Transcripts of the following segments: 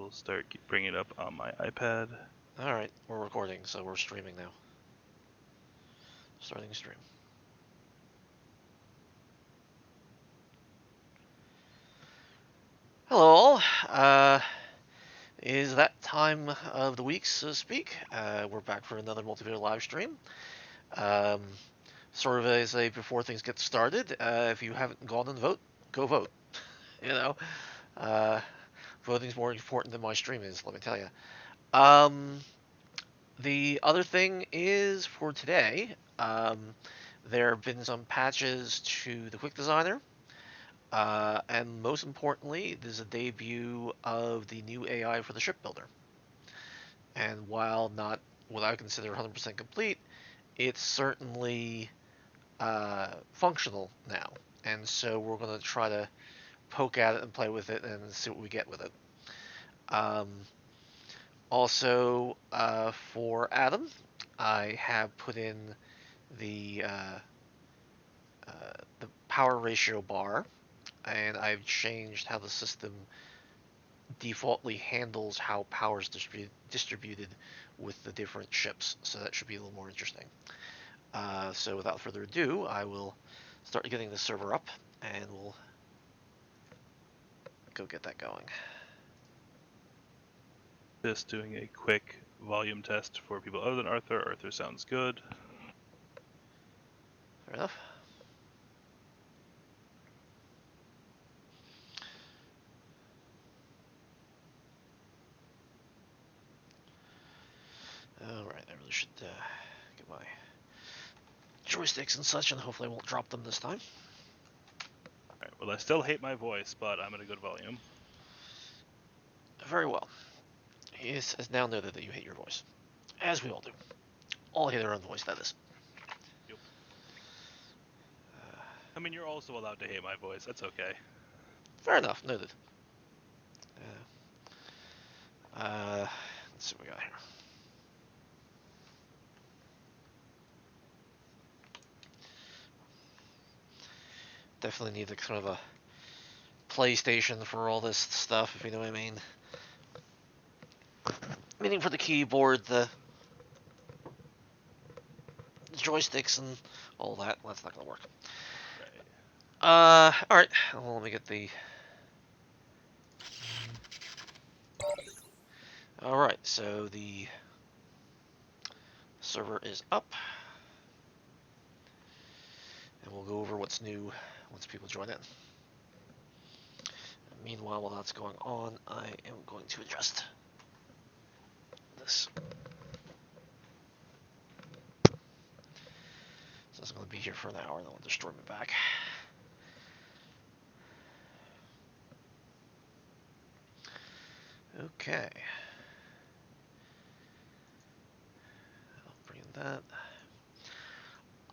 will start bringing it up on my iPad. Alright, we're recording, so we're streaming now. Starting stream. Hello, is that time of the week, so to speak. We're back for another multiplayer live stream. Sort of as a before things get started, if you haven't gone and vote, go vote. You know, voting's more important than my stream is, let me tell you. The other thing is for today, there have been some patches to the Quick Designer. And most importantly, there's a debut of the new AI for the shipbuilder. And while not what I consider 100% complete, it's certainly functional now. And so we're going to try to poke at it and play with it and see what we get with it. Also, for Adam, I have put in the power ratio bar, and I've changed how the system defaultly handles how power is distributed with the different ships, so that should be a little more interesting. So without further ado, I will start getting the server up, and we'll go get that going. Just doing a quick volume test for people other than Arthur. Arthur sounds good. Fair enough. Alright, I really should get my joysticks and such, and hopefully I won't drop them this time. Alright, well, I still hate my voice, but I'm at a good volume. Very well. It's now noted that you hate your voice. As we all do. All hate our own voice, that is. Yep. I mean, you're also allowed to hate my voice. That's okay. Fair enough, noted. Let's see what we got here. Definitely need a kind of a PlayStation for all this stuff, if you know what I mean. Meaning for the keyboard, the joysticks, and all that. That's not gonna work. Right. Alright. Well, let me get the... Alright, so the server is up. And we'll go over what's new once people join in. Meanwhile, while that's going on, I am going to adjust this. So it's going to be here for an hour, and then I'll destroy me back. Okay. I'll bring in that.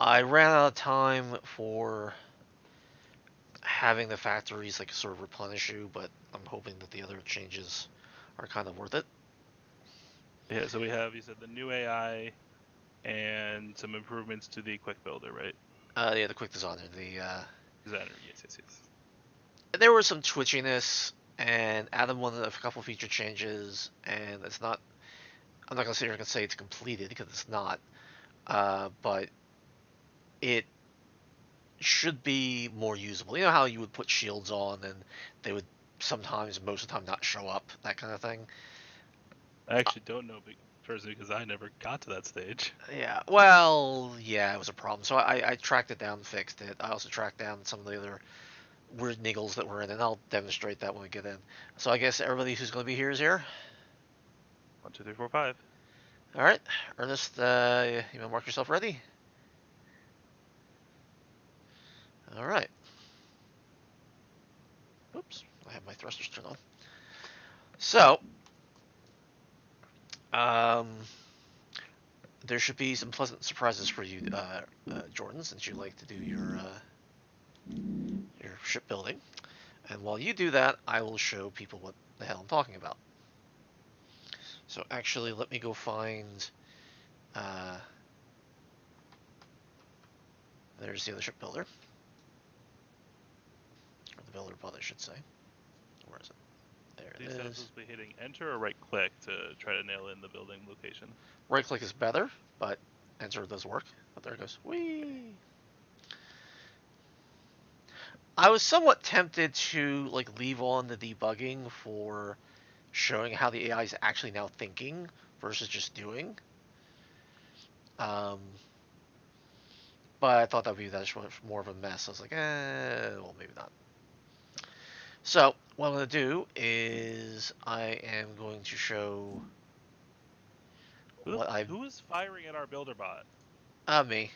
I ran out of time for having the factories like sort of replenish you, but I'm hoping that the other changes are kind of worth it. Yeah, so we have, you said, the new AI and some improvements to the quick builder, right? Yeah, the quick designer. The Designer, yes. there was some twitchiness, and Adam wanted a couple feature changes, and it's not. I'm not gonna sit here and say it's completed because it's not, but it should be more usable. You know how you would put shields on and they would sometimes, most of the time, not show up, that kind of thing. I actually don't know personally because I never got to that stage. Yeah, well, yeah, it was a problem. So I tracked it down and fixed it. I also tracked down some of the other weird niggles that were in, and I'll demonstrate that when we get in. So I guess everybody who's going to be here is here. 1, 2, 3, 4, 5. All right, Ernest, you want to mark yourself ready? All right. Oops, I have my thrusters turned on. So, there should be some pleasant surprises for you, Jordan, since you like to do your shipbuilding. And while you do that, I will show people what the hell I'm talking about. So actually, let me go find... there's the other shipbuilder. Or the builder pod, I should say. Where is it? There it These times is. supposed to be hitting enter or right click to try to nail in the building location. Right click is better, but enter does work. But there it goes. Whee! I was somewhat tempted to like leave on the debugging for showing how the AI is actually now thinking versus just doing. Um, but I thought that would be that much more of a mess. I was like, well, maybe not. So what I'm going to do is I am going to show what I Who is firing at our builder bot? me.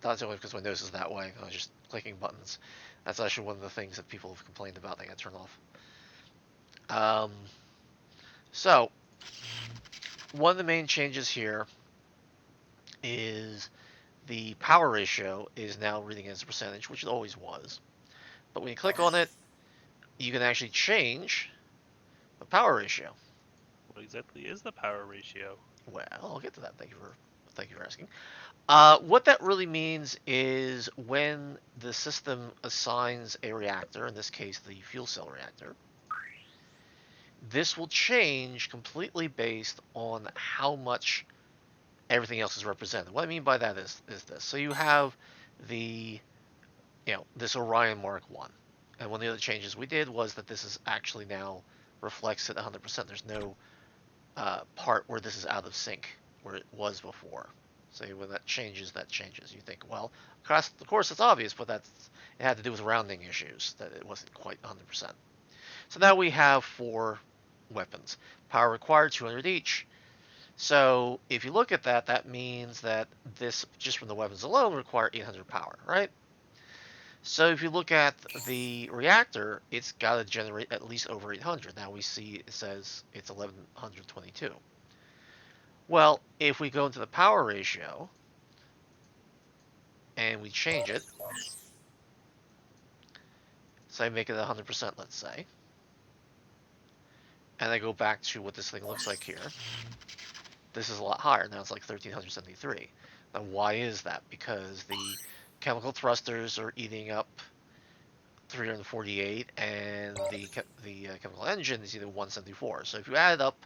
That's only because my nose is that way. I was just clicking buttons. That's actually one of the things that people have complained about. They got turned off. Um, so one of the main changes here is the power ratio is now reading as a percentage, which it always was. But when you click on it, you can actually change the power ratio. What exactly is the power ratio? Well, I'll get to that. Thank you for asking. What that really means is when the system assigns a reactor, in this case the fuel cell reactor, this will change completely based on how much everything else is represented. What I mean by that is this. So you have the, this Orion Mark 1. And one of the other changes we did was that this is actually now reflects at 100%. There's no part where this is out of sync where it was before. So when that changes, that changes. You think, well, of course it's obvious, but it had to do with rounding issues, that it wasn't quite 100%. So now we have 4 weapons. Power required, 200 each. So if you look at that, that means that this, just from the weapons alone, require 800 power, right? So if you look at the reactor, it's got to generate at least over 800. Now we see it says it's 1122. Well, if we go into the power ratio and we change it, so I make it 100%, let's say, and I go back to what this thing looks like here, this is a lot higher. Now it's like 1373. Now why is that? Because the chemical thrusters are eating up 348, and the chemical engine is either 174. So if you add up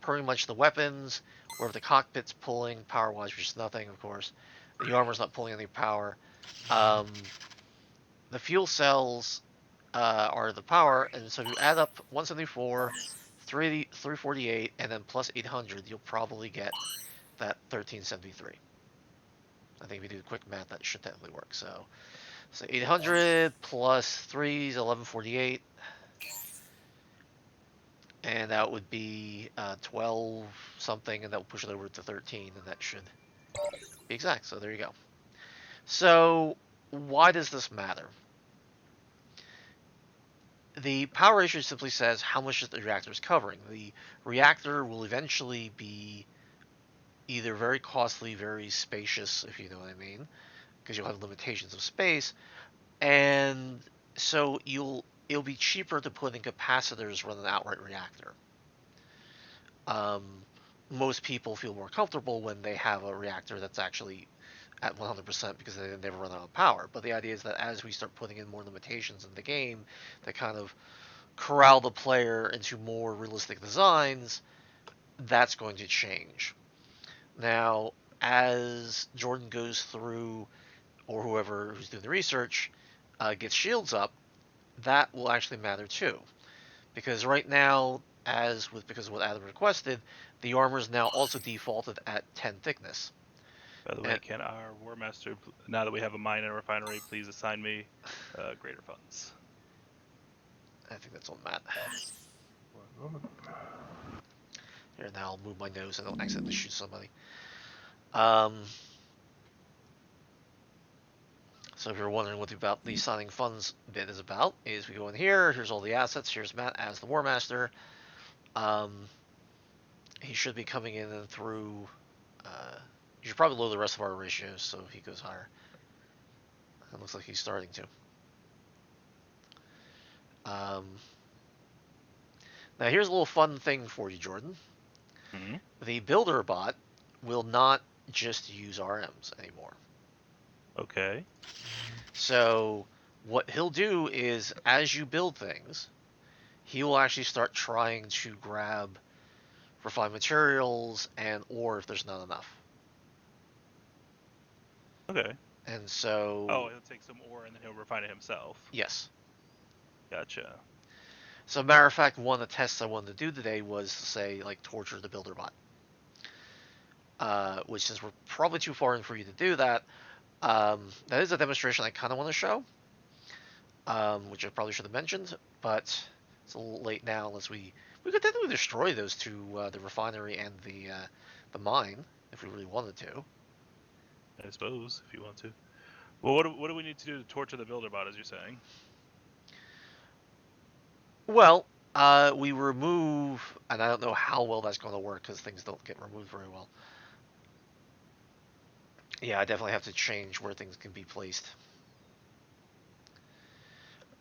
pretty much the weapons, wherever the cockpit's pulling power-wise, which is nothing, of course, the armor's not pulling any power. The fuel cells are the power, and so if you add up 174, 348, and then plus 800, you'll probably get that 1373. I think if you do quick math, that should technically work. So 800 plus 3 is 1148, and that would be 12 something, and that will push it over to 13, and that should be exact. So there you go. So why does this matter? The power ratio simply says how much the reactor is covering. The reactor will eventually be either very costly, very spacious, if you know what I mean, because you'll have limitations of space, and so it'll be cheaper to put in capacitors rather than an outright reactor. Most people feel more comfortable when they have a reactor that's actually at 100% because they never run out of power. But the idea is that as we start putting in more limitations in the game that kind of corral the player into more realistic designs, that's going to change. Now, as Jordan goes through, or whoever who's doing the research gets shields up, that will actually matter too. Because right now, because of what Adam requested, the armor is now also defaulted at 10 thickness. By the way, And can our War Master, now that we have a mine and a refinery, please assign me greater funds? I think that's on Matt. Here, now I'll move my nose. I don't accidentally shoot somebody. So if you're wondering what the assigning funds bit is about, is we go in here. Here's all the assets. Here's Matt as the War Master. He should be coming in and through. You should probably lower the rest of our ratios so he goes higher. It looks like he's starting to. Now here's a little fun thing for you, Jordan. Mm-hmm. The builder bot will not just use RMs anymore. Okay. So what he'll do is, as you build things, he will actually start trying to grab refined materials and ore if there's not enough. Okay. And so, Oh, he'll take some ore and then he'll refine it himself. yes. Gotcha. So, matter of fact, one of the tests I wanted to do today was to say, like, torture the builder bot. Which, since we're probably too far in for you to do that, that is a demonstration I kind of want to show, which I probably should have mentioned, but it's a little late now. Unless we could technically destroy those two, the refinery and the mine, if we really wanted to. I suppose, if you want to. Well, what do we need to do to torture the builder bot, as you're saying? Well, we remove, and I don't know how well that's going to work because things don't get removed very well. Yeah, I definitely have to change where things can be placed.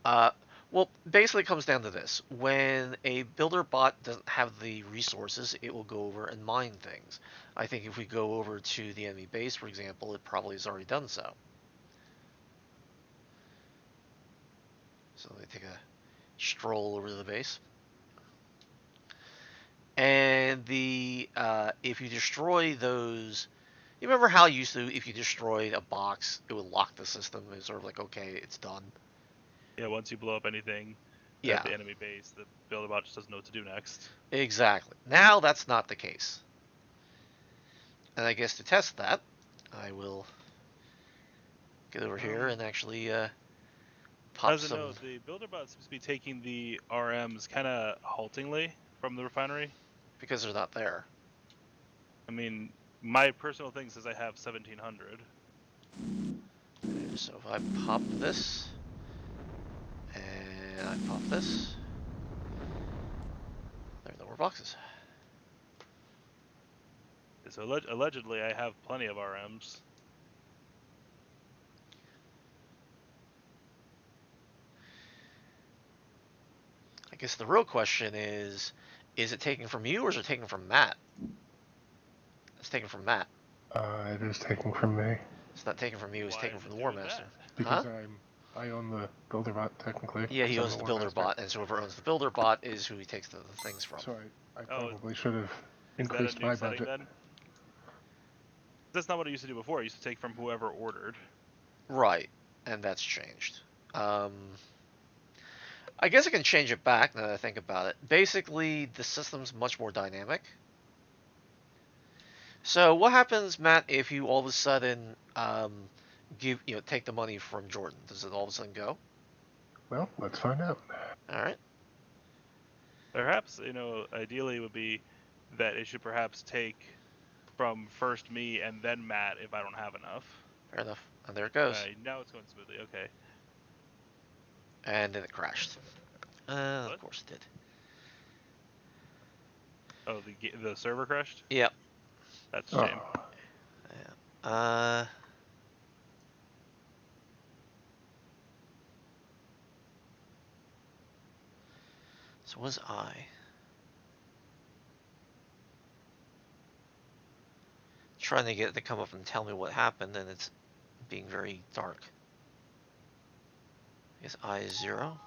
Uh, well, basically, it comes down to this: when a builder bot doesn't have the resources, it will go over and mine things. I think if we go over to the enemy base, for example, it probably has already done so. So let me take a stroll over to the base. And if you destroy those, you remember how you used to, if you destroyed a box, it would lock the system. It's sort of like, okay, it's done. Yeah, once you blow up anything Yeah, at the enemy base, the builder bot just doesn't know what to do next. exactly. Now that's not the case. And I guess to test that, I will get over here and actually pop As a some, note, the builder bot seems to be taking the RMs kind of haltingly from the refinery. because they're not there. I mean, my personal thing says I have 1,700. So if I pop this, and I pop this, there are no more boxes. So allegedly, I have plenty of RMs. I guess the real question is it taken from you or is it taken from Matt? It's taken from Matt. It is taken from me. It's not taken from you, it's Why taken is from it the War doing Master. that? Because Huh? I own the builder bot technically. Yeah, he 'cause I'm owns the War builder Master. bot, and so whoever owns the builder bot is who he takes the things from. So I Oh, probably should have is that a increased new my setting budget. then? That's not what I used to do before. I used to take from whoever ordered. Right, and that's changed. I guess I can change it back now that I think about it. Basically, the system's much more dynamic. So what happens, Matt, if you all of a sudden take the money from Jordan? Does it all of a sudden go? Well, let's find out. All right. Perhaps, ideally it would be that it should perhaps take from first me and then Matt if I don't have enough. Fair enough. And there it goes. Now it's going smoothly. Okay. And then it crashed. What? Of course it did. Oh, the server crashed? Yep. That's a shame. Oh, Yeah. So was I? Trying to get it to come up and tell me what happened, and it's being very dark. I guess I is 0.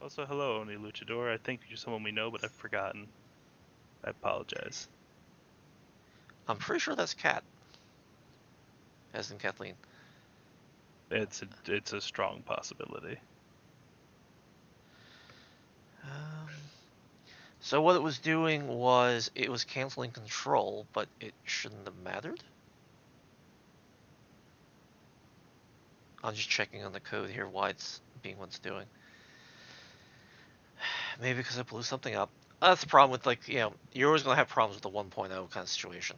Also, hello, Oni Luchador. I think you're someone we know, but I've forgotten. I apologize. I'm pretty sure that's Kat. As in Kathleen. It's a strong possibility. So what it was doing was it was canceling control, but it shouldn't have mattered. I'm just checking on the code here why it's being what it's doing. Maybe because I blew something up. That's the problem with, like, you're always going to have problems with the 1.0 kind of situation.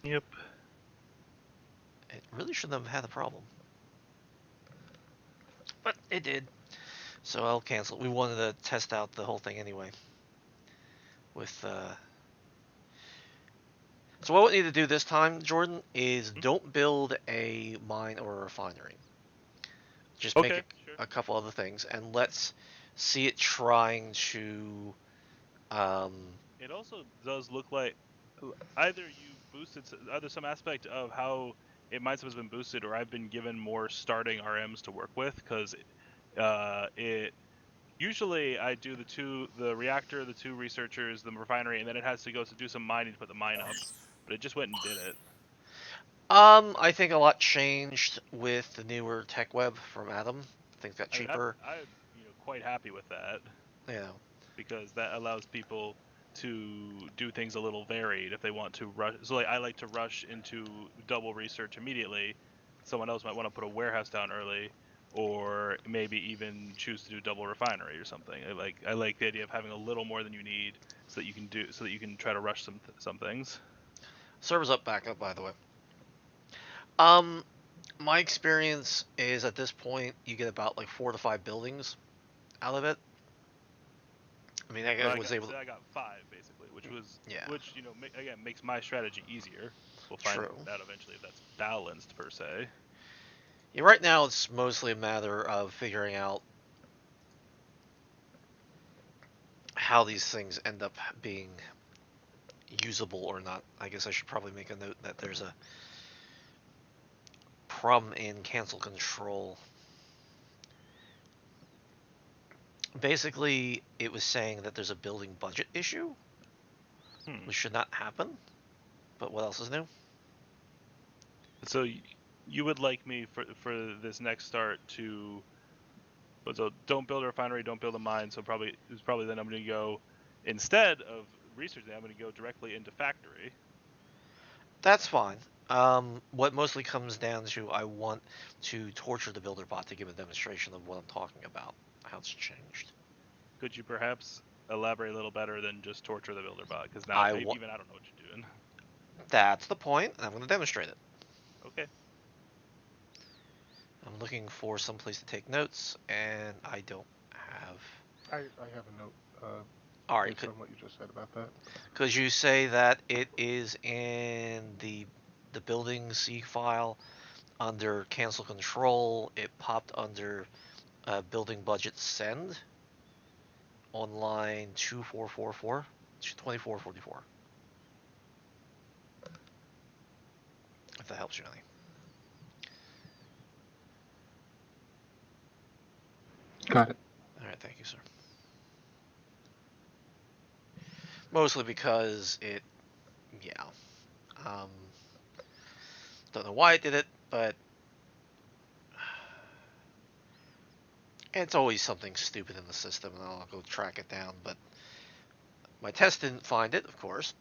Yep. It really shouldn't have had a problem. But it did. So I'll cancel. We wanted to test out the whole thing anyway. So what we need to do this time, Jordan, is don't build a mine or a refinery. Just make Okay, sure. a couple other things, and let's see it trying to. It also does look like either some aspect of how it might have been boosted, or I've been given more starting RMs to work with, because it Usually I do the reactor, the 2 researchers, the refinery, and then it has to go to do some mining to put the mine up. But it just went and did it. I think a lot changed with the newer tech web from Atom. Things got I mean, cheaper. I'm quite happy with that You know, because that allows people to do things a little varied if they want to rush. So like I like to rush into double research immediately. Someone else might want to put a warehouse down early, or maybe even choose to do double refinery or something. I like the idea of having a little more than you need so that you can try to rush some things. servers up, back up, by the way. My experience is at this point you get about like 4 to 5 buildings out of it. I mean, I was able to. I got 5 basically, Yeah, which again makes my strategy easier. We'll find true. out eventually if that's balanced per se. Yeah, right now it's mostly a matter of figuring out how these things end up being usable or not. I guess I should probably make a note that there's a problem in cancel control. Basically, it was saying that there's a building budget issue, which should not happen. But what else is new? So you would like me for this next start to, so don't build a refinery, don't build a mine. So probably then I'm going to go, instead of researching, I'm going to go directly into factory. That's fine. What mostly comes down to, I want to torture the builder bot to give a demonstration of what I'm talking about, how it's changed. Could you perhaps elaborate a little better than just torture the builder bot? Because now even I don't know what you're doing. That's the point, and I'm going to demonstrate it. Okay. I'm looking for some place to take notes, and I don't have. I have a note All right, based on what you just said about that. Could you say that it is in the building C file under cancel control? It popped under building budget send on line 2444, 2444. If that helps you any. Got it. All right, thank you, sir. Mostly because it, yeah. Don't know why it did it, but it's always something stupid in the system, and I'll go track it down. But my test didn't find it, of course.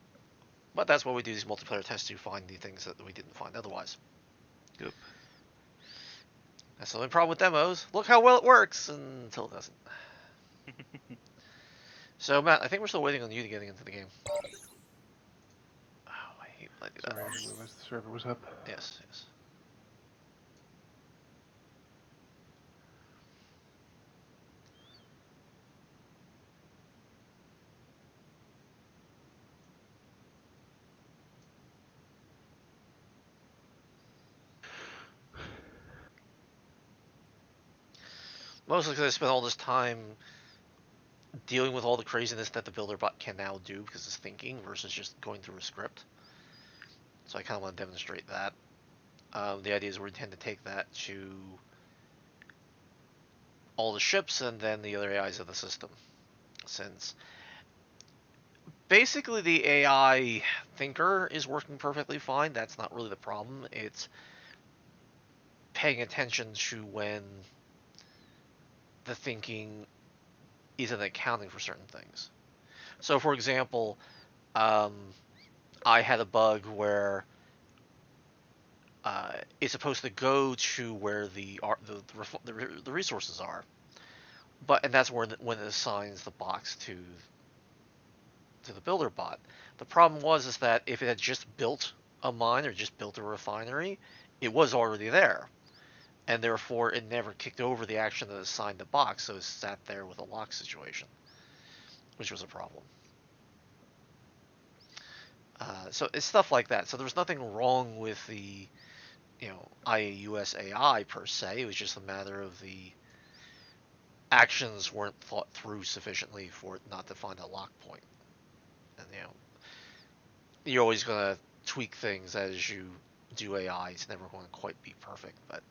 But that's what we do these multiplayer tests to find the things that we didn't find otherwise. Yep. That's the only problem with demos. Look how well it works until it doesn't. So, Matt, I think we're still waiting on you to getting into the game. Oh, I hate when I do that. Sorry, I didn't realize the server was up. Yes, yes. Mostly because I spent all this time dealing with all the craziness that the builder bot can now do because it's thinking versus just going through a script. So I kind of want to demonstrate that. The idea is we intend to take that to all the ships and then the other AIs of the system. Since basically the AI thinker is working perfectly fine, that's not really the problem. It's paying attention to when the thinking isn't accounting for certain things. So, for example, I had a bug where it's supposed to go to where the resources are, and that's when it assigns the box to the builder bot. The problem is that if it had just built a mine or just built a refinery, it was already there, and therefore it never kicked over the action that assigned the box, so it sat there with a lock situation, which was a problem. So it's stuff like that. So there was nothing wrong with the IAUS AI per se. It was just a matter of the actions weren't thought through sufficiently for it not to find a lock point. And you're always going to tweak things as you do AI. It's never going to quite be perfect, but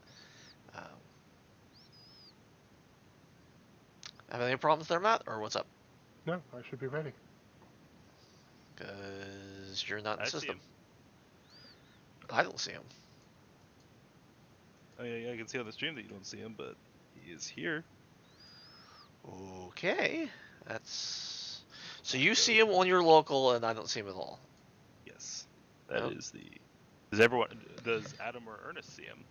Have any problems there, Matt, or what's up? No, I should be ready. Because you're not in I the see system. him. I don't see him. Oh yeah, I can see on the stream that you don't see him, but he is here. Okay, that's... So you Go see him to- on your local, and I don't see him at all. Yes, that Nope. is the. Does Adam or Ernest see him?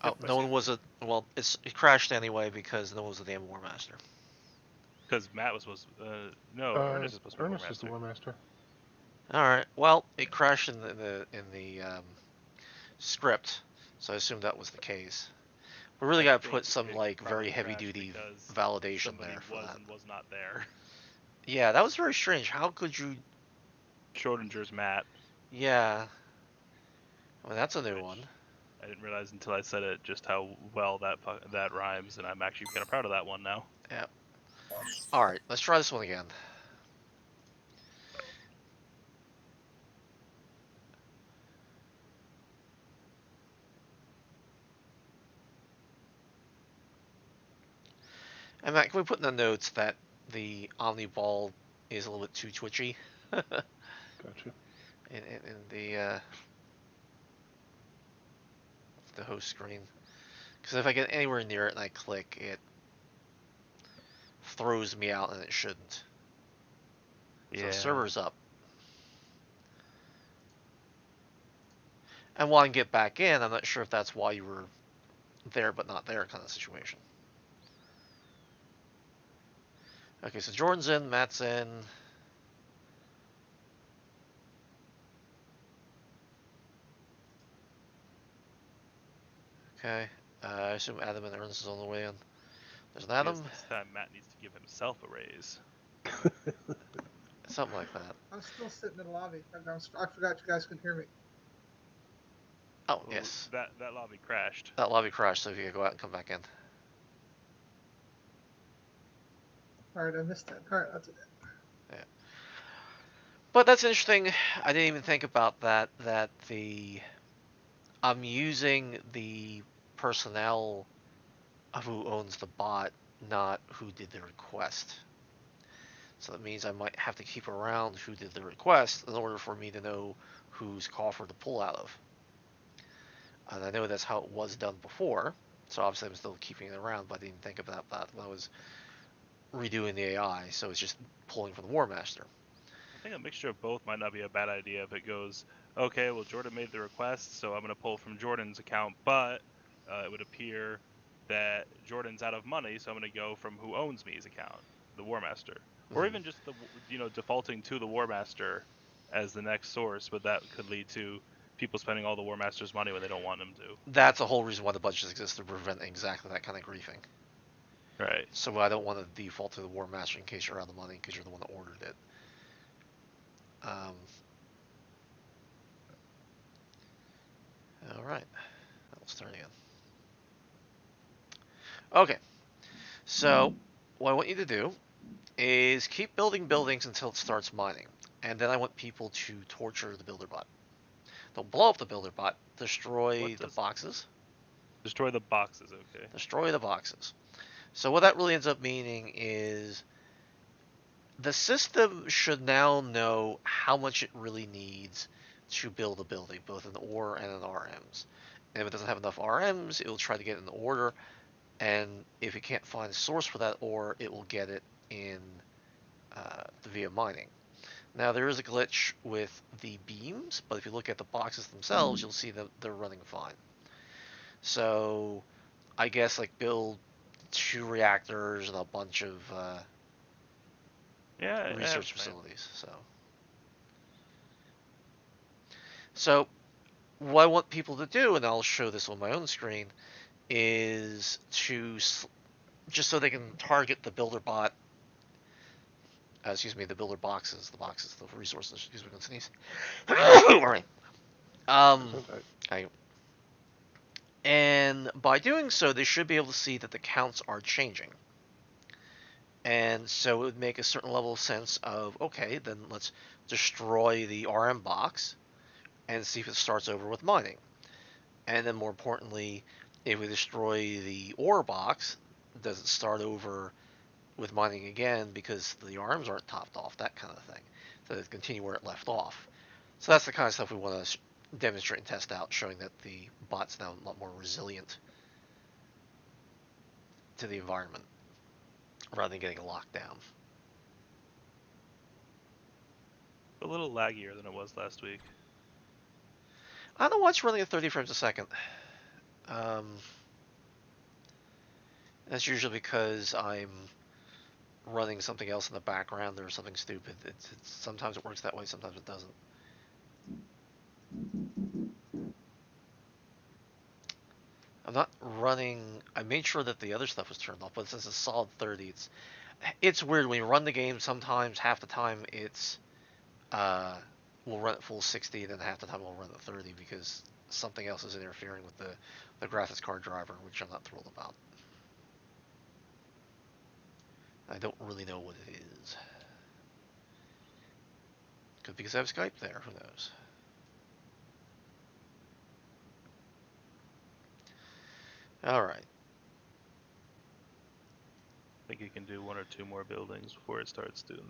Oh, Yep, I no see one him. was a... Well, it crashed anyway because no one was the damn War Master. Because Matt was supposed to. No, Ernest is supposed to be War Ernest is the Master. War Master. All right. Well, it crashed in the script, so I assumed that was the case. We really I got to think put some it like very probably heavy crashed duty because validation somebody there for was that. and was not there. Yeah, that was very strange. How could you? Schrodinger's Matt. Yeah. I mean, that's a new Which one. I didn't realize until I said it just how well that rhymes, and I'm actually kind of proud of that one now. Yeah. All right, let's try this one again. And Matt, can we put in the notes that the Omni Ball is a little bit too twitchy Gotcha. in the host screen? Because if I get anywhere near it and I click, it throws me out, and it shouldn't. So Yeah. server's up. And while I can get back in, I'm not sure if that's why you were there but not there kind of situation. Okay, so Jordan's in, Matt's in. Okay, I assume Adam and Ernest is on the way in. There's an I guess Adam, this time Matt needs to give himself a raise. something like that. I'm still sitting in the lobby. I forgot you guys can hear me. Oh, Oh, yes. That lobby crashed. That lobby crashed, so if you could go out and come back in. All right, I missed that. All right, I'll do that. But that's interesting. I didn't even think about that. I'm using the personnel of who owns the bot, not who did the request. So that means I might have to keep around who did the request in order for me to know whose coffer to pull out of. And I know that's how it was done before, so obviously I'm still keeping it around, but I didn't think about that when I was redoing the AI, so it's just pulling from the War Master. I think a mixture of both might not be a bad idea if it goes, okay, well, Jordan made the request, so I'm going to pull from Jordan's account, but it would appear that Jordan's out of money, so I'm going to go from who owns me's account, the War Master. Or even just defaulting to the War Master as the next source, but that could lead to people spending all the War Master's money when they don't want them to. That's the whole reason why the budget exists, to prevent exactly that kind of griefing. Right. So I don't want to default to the War Master in case you're out of money because you're the one that ordered it. All right, let's start again. Okay, so what I want you to do is keep building buildings until it starts mining, and then I want people to torture the builder bot. Don't blow up the builder bot. Destroy the boxes. Destroy the boxes, okay. Destroy the boxes. So what that really ends up meaning is the system should now know how much it really needs to build a building, both in ore and in RMs. And if it doesn't have enough RMs, it will try to get it in order. And if it can't find a source for that ore, it will get it in via mining. Now there is a glitch with the beams, but if you look at the boxes themselves, you'll see that they're running fine. So I guess like build 2 reactors and a bunch of research facilities. So what I want people to do, and I'll show this on my own screen, is to just so they can target the builder bot. The builder boxes, the resources. Excuse me, I'm gonna sneeze. All right. And by doing so, they should be able to see that the counts are changing. And so it would make a certain level of sense of, okay, then let's destroy the RM box and see if it starts over with mining. And then more importantly, if we destroy the ore box, does it start over with mining again because the arms aren't topped off, that kind of thing. So they continue where it left off. So that's the kind of stuff we want to demonstrate and test out, showing that the bot's now a lot more resilient to the environment rather than getting locked down. A little laggier than it was last week. I don't know why it's running at 30 frames a second. That's usually because I'm running something else in the background or something stupid. Sometimes it works that way, sometimes it doesn't. I'm not running. I made sure that the other stuff was turned off, but since it's solid 30, it's weird when you run the game. Sometimes half the time it's we'll run at full 60, and then half the time we'll run at 30 because something else is interfering with the graphics card driver, which I'm not thrilled about. I don't really know what it is. Could be because I have Skype there. Who knows? All right. I think you can do 1 or 2 more buildings before it starts doing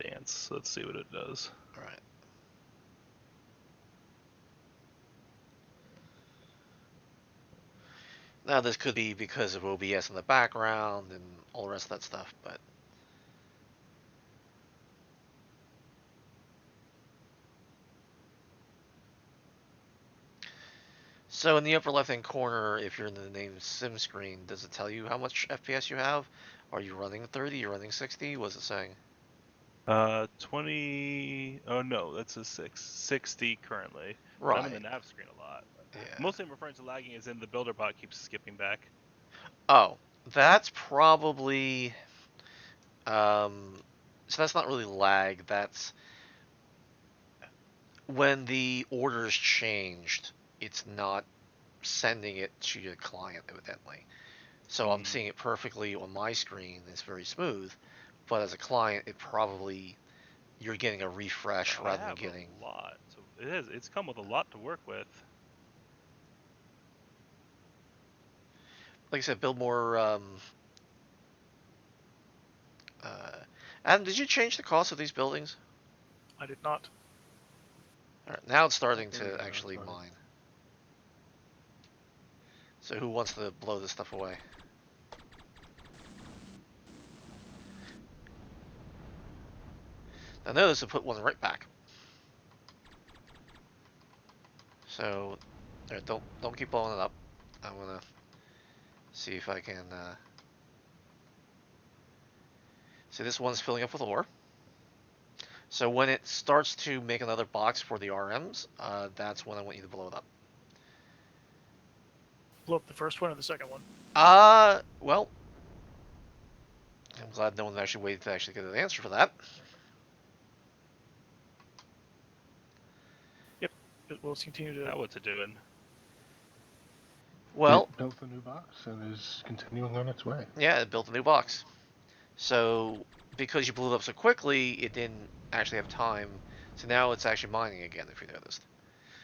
dance. So let's see what it does. All right. Now this could be because of OBS in the background and all the rest of that stuff, but so in the upper left-hand corner, if you're in the name sim screen, does it tell you how much FPS you have? Are you running 30? You're running 60? What's it saying? 20. Oh no, that's a 60 currently. Right. But I'm in the nav screen a lot. Yeah. Mostly I'm referring to lagging as in the builder bot keeps skipping back. Oh, that's probably so that's not really lag. That's when the order's changed. It's not sending it to your client, evidently. So I'm seeing it perfectly on my screen. It's very smooth, but as a client, it probably you're getting a refresh I rather than have getting. a lot. So it's come with a lot to work with. Like I said, build more. Adam, did you change the cost of these buildings? I did not. All right, now it's starting There we to go, actually got it. mine. So who wants to blow this stuff away? Now notice I put one right back. So, don't keep blowing it up. I'm gonna see if I can. See, this one's filling up with ore. So when it starts to make another box for the RMs, that's when I want you to blow it up. Blow up the first one or the second one? Well, I'm glad no one actually waited to actually get an answer for that. Yep. It will continue to. Now what's it doing? Well, It built a new box and is continuing on its way. yeah, it built a new box. So because you blew it up so quickly, it didn't actually have time. So now it's actually mining again, if you noticed.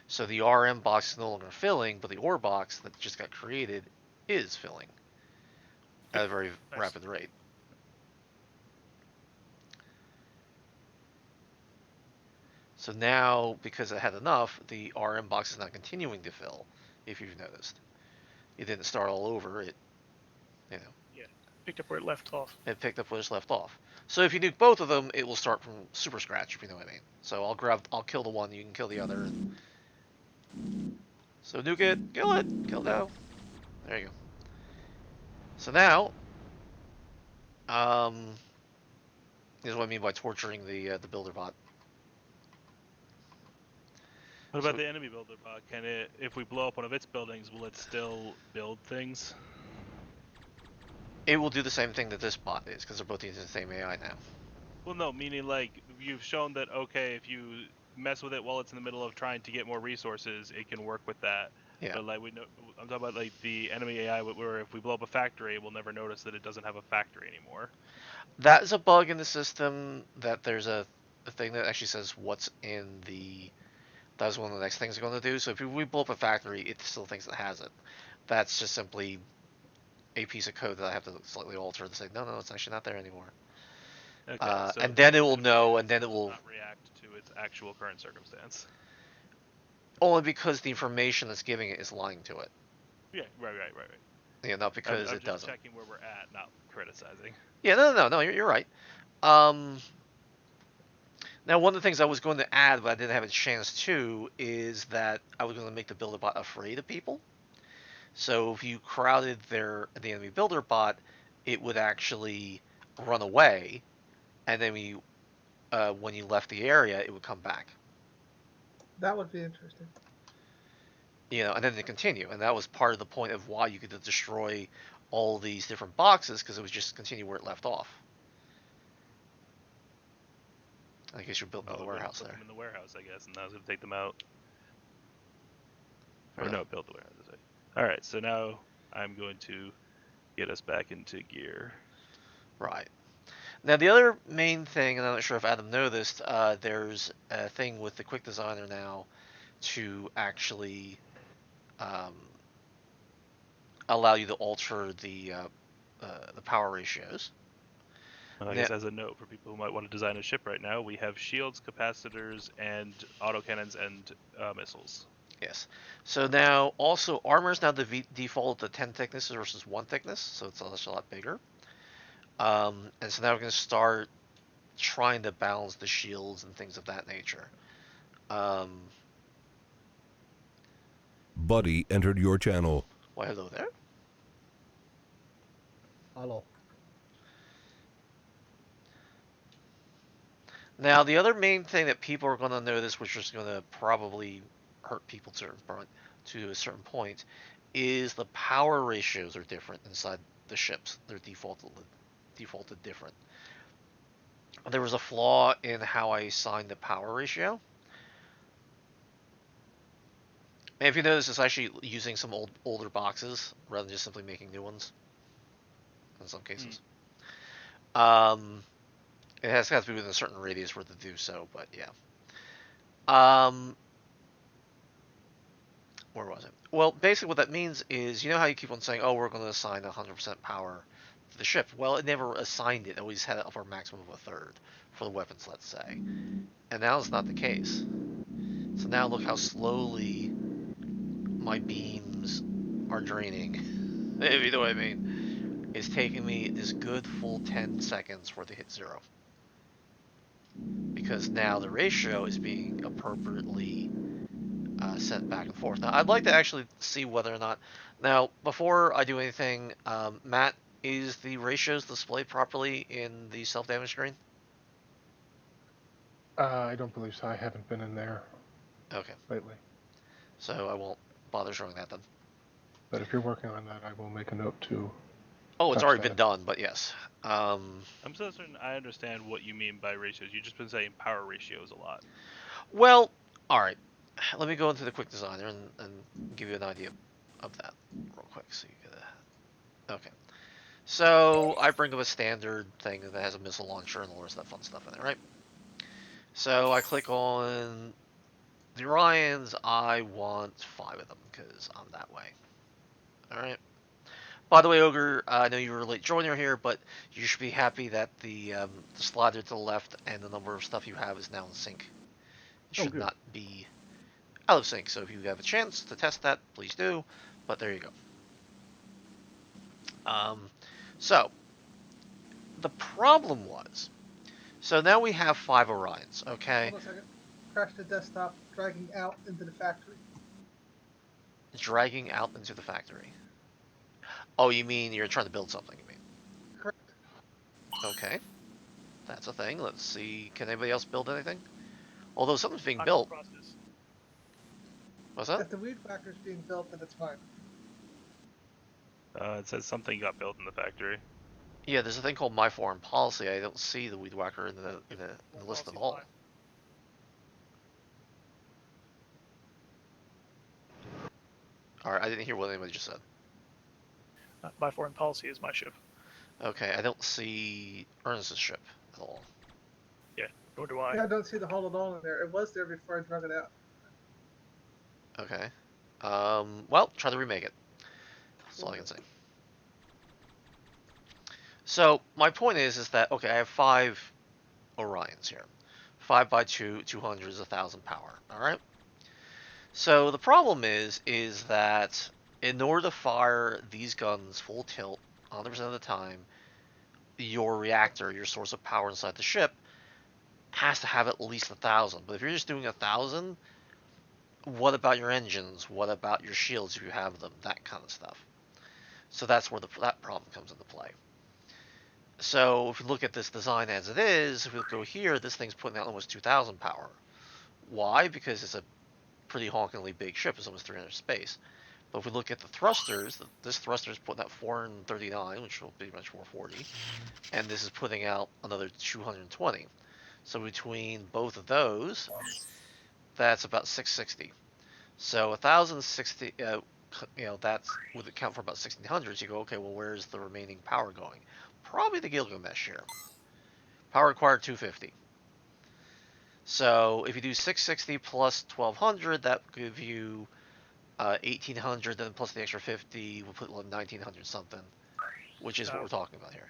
So the RM box is no longer filling, but the ore box that just got created is filling at a very Nice. rapid rate. So now, because it had enough, the RM box is not continuing to fill, if you've noticed. It didn't start all over, it Picked up where it left off. it picked up where it's left off. So if you nuke both of them, it will start from super scratch, if you know what I mean. So I'll kill the one, you can kill the other. So nuke it, kill now. There you go. So now, this is what I mean by torturing the builder bot. What about So- the enemy builder bot? Can it, if we blow up one of its buildings, will it still build things? It will do the same thing that this bot is, because they're both using the same AI now. Well, no, meaning like you've shown that okay, if you mess with it while it's in the middle of trying to get more resources, it can work with that. Yeah. But like we know, I'm talking about like the enemy AI, where if we blow up a factory, we'll never notice that it doesn't have a factory anymore. That is a bug in the system, that there's a thing that actually says what's in the. That's one of the next things they're going to do. So if we blow up a factory, it still thinks it has it. That's just simply a piece of code that I have to slightly alter to say, no, it's actually not there anymore. Okay, so and then it will the know, way and then it does will not react to its actual current circumstance. only because the information that's giving it is lying to it. Yeah, right. Not because I'm it just doesn't. checking where we're at, not criticizing. Yeah, no, you're right. Now, one of the things I was going to add, but I didn't have a chance to, is that I was going to make the builder bot afraid of people. So if you crowded the enemy builder bot, it would actually run away, and then when you left the area, it would come back. That would be interesting. And then to continue, and that was part of the point of why you could destroy all these different boxes, because it was just continue where it left off. I guess you're building another warehouse put there. them in the warehouse, I guess, and I was going to take them out. Really? Or no, build the warehouse. All right, so now I'm going to get us back into gear. Right. Now, the other main thing, and I'm not sure if Adam noticed, there's a thing with the Quick Designer now to actually allow you to alter the power ratios. I guess as a note for people who might want to design a ship right now, we have shields, capacitors, and autocannons and missiles. Yes. So now also armor is now the default to 10 thicknesses versus 1 thickness, so it's a lot bigger. And so now we're going to start trying to balance the shields and things of that nature. Buddy entered your channel. Why, hello there. Hello. Now, the other main thing that people are going to notice, which is going to probably hurt people to a certain point, is the power ratios are different inside the ships. They're defaulted different. There was a flaw in how I assigned the power ratio. And if you notice, it's actually using some older boxes rather than just simply making new ones in some cases. It has to be within a certain radius for it to do so, but yeah. Where was it? Well, basically what that means is, you know how you keep on saying, oh, we're going to assign 100% power to the ship. Well, it never assigned it. It always had it up for a maximum of a third for the weapons, let's say. And now it's not the case. So now look how slowly my beams are draining. If you know what I mean. It's taking me this good full 10 seconds for it to hit 0. Because now the ratio is being appropriately sent back and forth. Now, I'd like to actually see whether or not... Now, before I do anything, Matt, is the ratios displayed properly in the self-damage screen? I don't believe so. I haven't been in there Okay. lately. So I won't bother showing that then. But if you're working on that, I will make a note to... Oh, it's touch already that. been done, but yes. I'm so certain I understand what you mean by ratios. You've just been saying power ratios a lot. Well, alright. Let me go into the Quick Designer and give you an idea of that real quick. So you get a... Okay. So I bring up a standard thing that has a missile launcher and all the rest of that fun stuff in there, right? So I click on the Orions. I want 5 of them because I'm that way. Alright. By the way, Ogre, I know you were a late joiner here, but you should be happy that the slider to the left and the number of stuff you have is now in sync. It should not be out of sync, so if you have a chance to test that, please do, but there you go. So, the problem was, so now we have 5 Orions, okay? Hold on a second. Crash the desktop, dragging out into the factory. Dragging out into the factory. Oh, you mean you're trying to build something, you mean? Correct. Okay. That's a thing. Let's see. Can anybody else build anything? Although something's being I'm in built. process. What's that? If the weed whacker's being built, then it's fine. It says something got built in the factory. Yeah, there's a thing called My Foreign Policy. I don't see the Weed Whacker in the list at all. Fine. Alright, I didn't hear what anybody just said. My foreign policy is my ship. Okay, I don't see Ernest's ship at all. Yeah, nor do I. Yeah, I don't see the hull at all in there. It was there before I drug it out. Okay. Well, try to remake it. That's all I can say. So my point is that okay, I have 5 Orions here. 5 by 2, 200 is 1,000 power. All right. So the problem is that in order to fire these guns full tilt 100% of the time, your reactor, your source of power inside the ship, has to have at least 1,000. But if you're just doing 1,000, what about your engines? What about your shields if you have them? That kind of stuff. So that's where that problem comes into play. So if you look at this design as it is, if we go here, this thing's putting out almost 2,000 power. Why? Because it's a pretty honkingly big ship. It's almost 300 space. But if we look at the thrusters, this thruster is putting out 439, which will be much more 40, and this is putting out another 220. So between both of those, that's about 660. So 1,060, that would account for about 1,600. You go, okay, well, where's the remaining power going? Probably the Gilgamesh here. Power required 250. So if you do 660 plus 1,200, that will give you 1,800, then plus the extra 50, we'll put 1,900 something, which is what we're talking about here.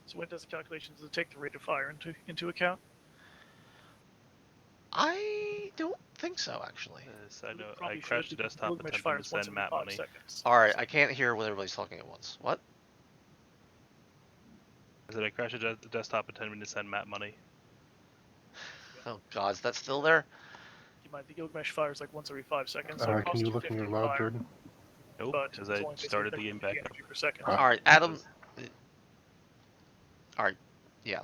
So when does the calculation, does it take the rate of fire into account? I don't think so, actually. I know. I Probably crashed the should, because desktop Gilgamesh attempting fires to once send every Matt 5 money. seconds. All right, I can't hear when everybody's talking at once. What? I said I crashed the desktop attempting to send Matt money. Oh God, is that still there? Keep in mind, the Gilgamesh fires like once every 5 seconds. So it Can costs you look in 250 your to log, fire, Jordan? Nope, but because it's I only basically started the game 30 back up. energy per second. Ah. All right, Adam. Because- All right, yeah.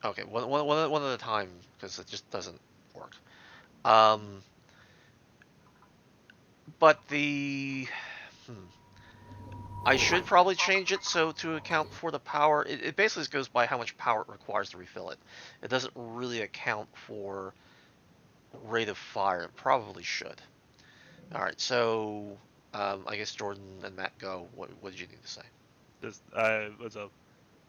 Okay, one at a time because it just doesn't work. But I should probably change it so to account for the power. It basically just goes by how much power it requires to refill it. It doesn't really account for rate of fire. It probably should. All right, so I guess Jordan and Matt go. What did you need to say? Just I was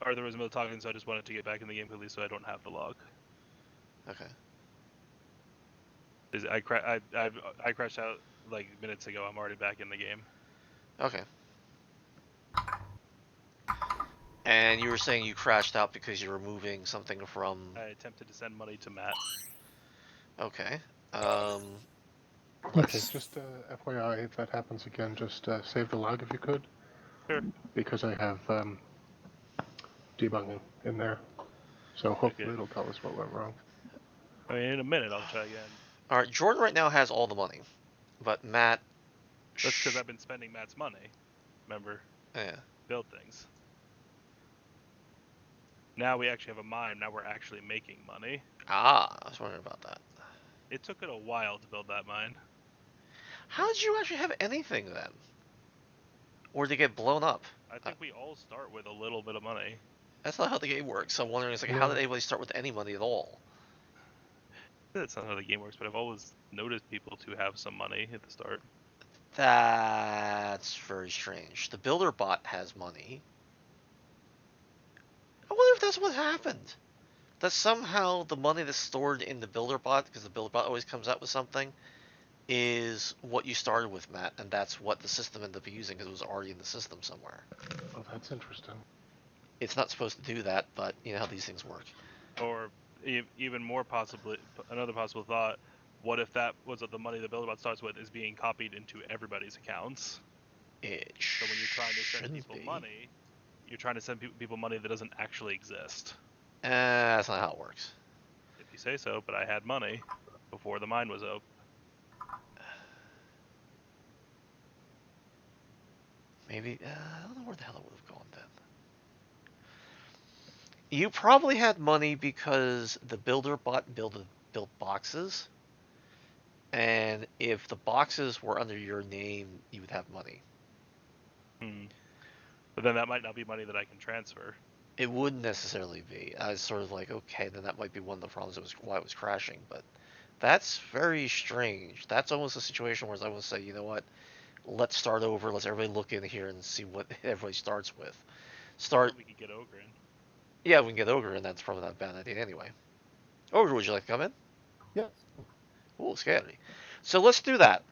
Arthur was in the middle of talking, so I just wanted to get back in the game quickly, so I don't have the log. Okay. I crashed out like minutes ago. I'm already back in the game. Okay. And you were saying you crashed out because you were moving something from. I attempted to send money to Matt. Okay. Okay, just FYI, if that happens again, just save the log if you could. Sure. Because I have debugging in there. So hopefully it'll tell us what went wrong. I mean, in a minute I'll try again. All right. Jordan right now has all the money, but Matt. That's because I've been spending Matt's money. Remember? Yeah. Build things. Now we actually have a mine. Now we're actually making money. Ah, I was wondering about that. It took it a while to build that mine. How did you actually have anything then? Or did it get blown up? I think we all start with a little bit of money. That's not how the game works. So I'm wondering, it's like, how No. did anybody start with any money at all? That's not how the game works, but I've always noticed people to have some money at the start. That's very strange. The builder bot has money. I wonder if that's what happened. That somehow the money that's stored in the builder bot, because the builder bot always comes out with something, is what you started with, Matt, and that's what the system ended up using because it was already in the system somewhere. Oh, that's interesting. It's not supposed to do that, but you know how these things work. Or even more possibly, another possible thought, what if that was the money the builderbot starts with is being copied into everybody's accounts? It So when you're trying to send shouldn't people be. money, you're trying to send people money that doesn't actually exist. That's not how it works. If you say so, but I had money before the mine was open. Maybe, I don't know where the hell it would have gone then. You probably had money because the builder bot built boxes. And if the boxes were under your name, you would have money. But then that might not be money that I can transfer. It wouldn't necessarily be. I was sort of like, okay, then that might be one of the problems. It was why it was crashing. But that's very strange. That's almost a situation where I would say, you know what? Let's start over. Let's everybody look in here and see what everybody starts with. We could get Ogre in. Yeah, we can get Ogre, and that's probably not a bad idea anyway. Ogre, would you like to come in? Yes. Ooh, scary. So let's do that.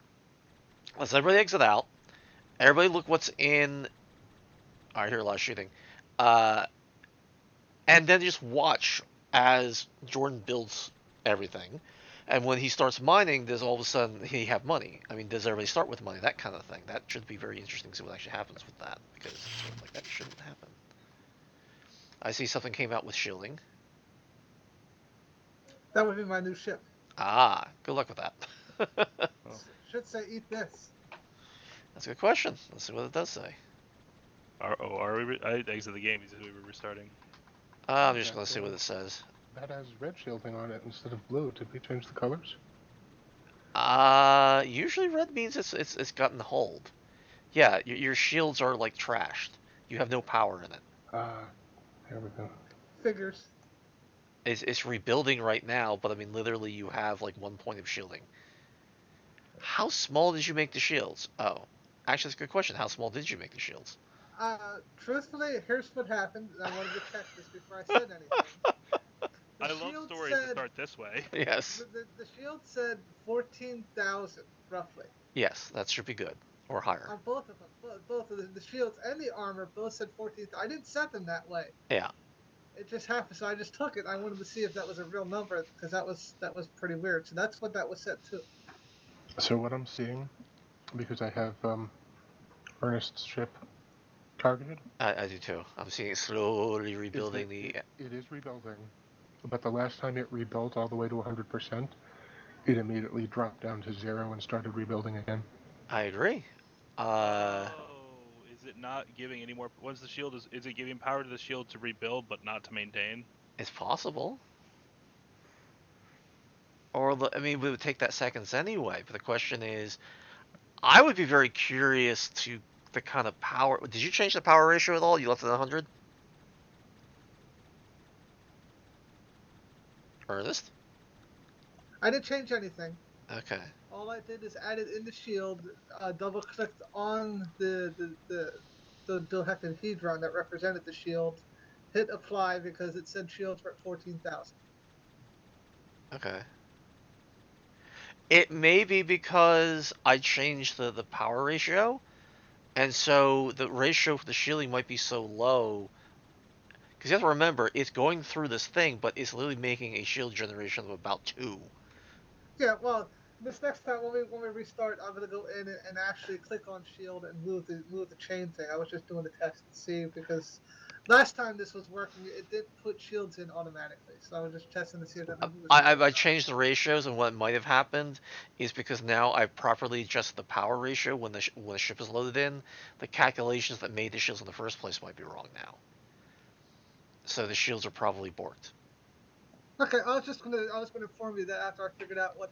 Let's everybody exit out. Everybody look what's in. I hear a lot of shooting. And then just watch as Jordan builds everything. And when he starts mining, does all of a sudden he have money? I mean, does everybody start with money? That kind of thing. That should be very interesting to see what actually happens with that, because it's sort of like that shouldn't happen. I see something came out with shielding. That would be my new ship. Ah, good luck with that. Should say eat this. That's a good question. Let's see what it does say. Are we? I exited the game. He said we were restarting. I'm just going to see what it says. That has red shielding on it instead of blue. Did we change the colors? Usually red means it's gotten hold. Yeah, your shields are like trashed. You have no power in it. There we go. Figures. It's rebuilding right now, but I mean, literally, you have like 1 point of shielding. How small did you make the shields? Oh, actually, that's a good question. How small did you make the shields? Truthfully, here's what happened. I wanted to check this before I said anything. I love stories that start this way. Yes. The shield said 14,000 roughly. Yes, that should be good, or higher. On both of them, both of the shields and the armor both said 14,000. I didn't set them that way. Yeah. It just happened, so I just took it. I wanted to see if that was a real number because that was pretty weird. So that's what that was set to. So what I'm seeing, because I have Ernest's ship targeted. I do too. I'm seeing it slowly rebuilding It is rebuilding, but the last time it rebuilt all the way to 100%, it immediately dropped down to 0 and started rebuilding again. I agree. Is it not giving any more? Once the shield is it giving power to the shield to rebuild, but not to maintain? It's possible. Or, I mean, we would take that seconds anyway. But the question is, I would be very curious to the kind of power. Did you change the power ratio at all? You left it at 100? Ernest? I didn't change anything. Okay. All I did is added in the shield, double clicked on the dodecahedron that represented the shield, hit apply because it said shields were at 14,000. Okay. It may be because I changed the power ratio, and so the ratio for the shielding might be so low. Because you have to remember, it's going through this thing, but it's literally making a shield generation of about 2. Yeah, well, this next time when we restart, I'm gonna go in and actually click on shield and move the chain thing. I was just doing the test to see because last time this was working, it did put shields in automatically. So I was just testing to see if that was I changed the ratios, and what might have happened is because now I've properly adjusted the power ratio when the ship is loaded in, the calculations that made the shields in the first place might be wrong now. So the shields are probably borked. Okay, I was gonna inform you that after I figured out what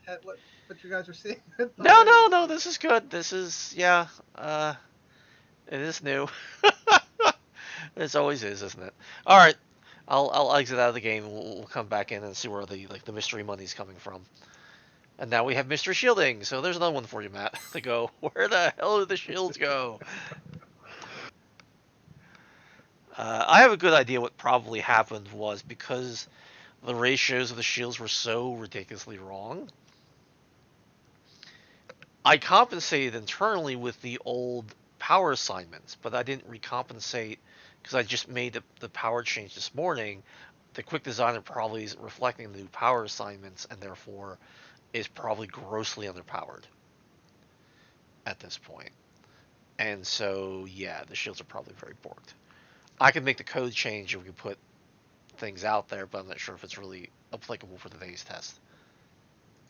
you guys are seeing. No, this is good. This is, yeah, it is new. It always is, isn't it? All right, I'll exit out of the game. And we'll come back in and see where the mystery money's coming from. And now we have mystery shielding. So there's another one for you, Matt. To go. Where the hell did the shields go? I have a good idea what probably happened was because the ratios of the shields were so ridiculously wrong. I compensated internally with the old power assignments, but I didn't recompensate because I just made the power change this morning. The quick designer probably is reflecting the new power assignments and therefore is probably grossly underpowered at this point. And so, yeah, the shields are probably very borked. I could make the code change and we could put things out there, but I'm not sure if it's really applicable for today's test.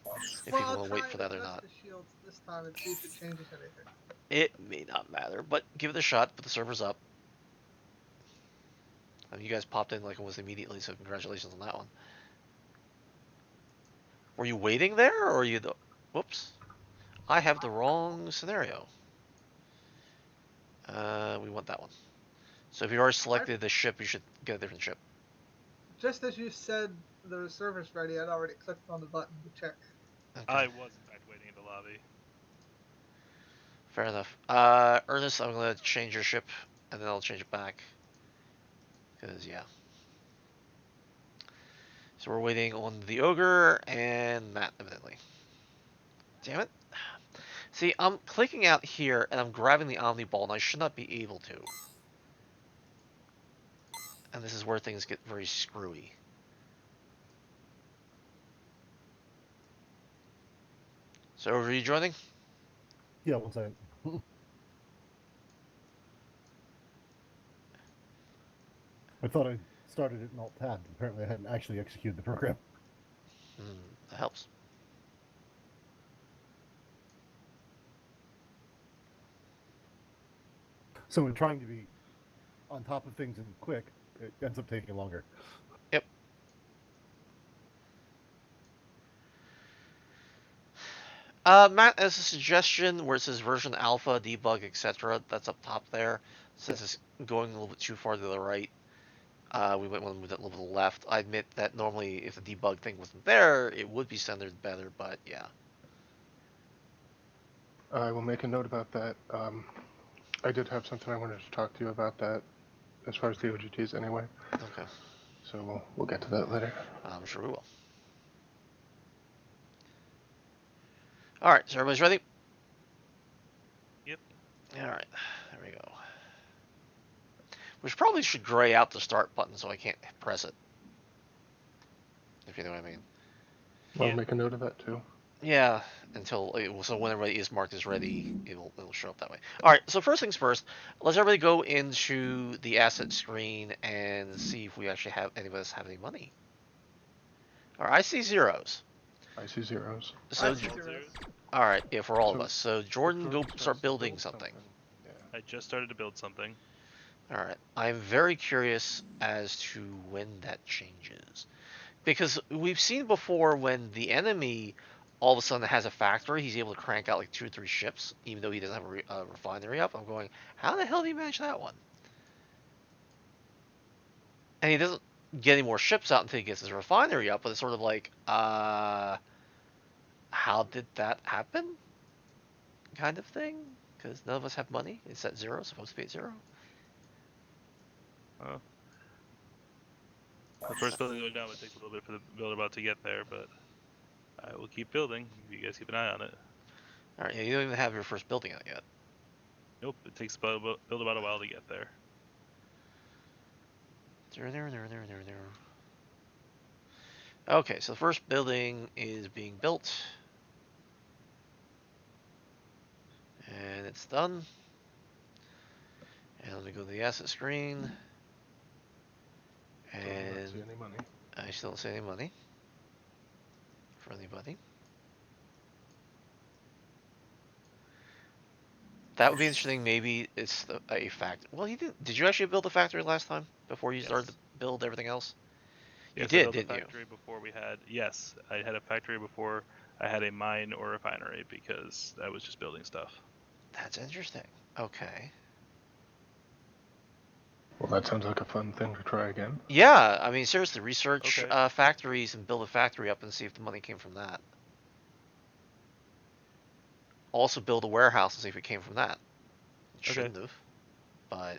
If people want to wait for that or not. The shields this time and see if it changes anything. It may not matter, but give it a shot. Put the servers up. I mean, you guys popped in like almost immediately, so congratulations on that one. Were you waiting there, or are you the... Whoops. I have the wrong scenario. We want that one. So if you already selected the ship, you should get a different ship. Just as you said the server's ready, I'd already clicked on the button to check. Okay. I was in fact waiting in the lobby. Fair enough. Ernest, I'm going to change your ship, and then I'll change it back. Because, yeah. So we're waiting on the Ogre and Matt, evidently. Damn it. See, I'm clicking out here, and I'm grabbing the Omni Ball, and I should not be able to. And this is where things get very screwy. So are you joining? Yeah, one second. I thought I started it in Alt-Tab. Apparently I hadn't actually executed the program. That helps. So in trying to be on top of things and quick, it ends up taking longer. Yep. Matt, as a suggestion, where it says version alpha, debug, etc., that's up top there. Since it's going a little bit too far to the right, we might want to move that a little to the left. I admit that normally if the debug thing wasn't there, it would be centered better, but yeah. I will make a note about that. I did have something I wanted to talk to you about that, as far as the OGTs anyway. Okay. So we'll get to that later. I'm sure we will. All right, so everybody's ready? Yep. All right, there we go. Which probably should gray out the start button so I can't press it. If you know what I mean. I'll Yeah. make a note of that too. Yeah, so when everybody is marked as ready, it'll show up that way. All right, so first things first, let's everybody go into the asset screen and see if we actually have any of us have any money. All right, I see zeros. I see zeros. So I see zeros. all right, yeah, for all of So- us. So Jordan, go starts start to building build something. Yeah. I just started to build something. All right, I'm very curious as to when that changes. Because we've seen before when the enemy all of a sudden has a factory, he's able to crank out like 2 or 3 ships, even though he doesn't have a refinery up. I'm going, how the hell did he manage that one? And he doesn't get any more ships out until he gets his refinery up, but it's sort of like, how did that happen? Kind of thing? Because none of us have money. It's at 0, supposed to be at 0. Oh. The first building going down, it takes a little bit for the builder about to get there, but I will keep building. You guys keep an eye on it. All right, yeah, you don't even have your first building out yet. Nope, it takes about a while to get there. Okay, so the first building is being built. And it's done. And let me go to the asset screen. So I do not see And any money. I still don't see any money for anybody. That would be interesting. Maybe it's a factory. Well, you did you actually build a factory last time before you started to build everything else? You Yes, I did, built a didn't you? factory before we had. Yes, I had a factory before I had a mine or refinery because I was just building stuff. That's interesting. Okay. Well, that sounds like a fun thing to try again. Yeah, I mean, seriously, research Okay. factories and build a factory up and see if the money came from that. Also build a warehouse and see if it came from that. It Okay. shouldn't have, but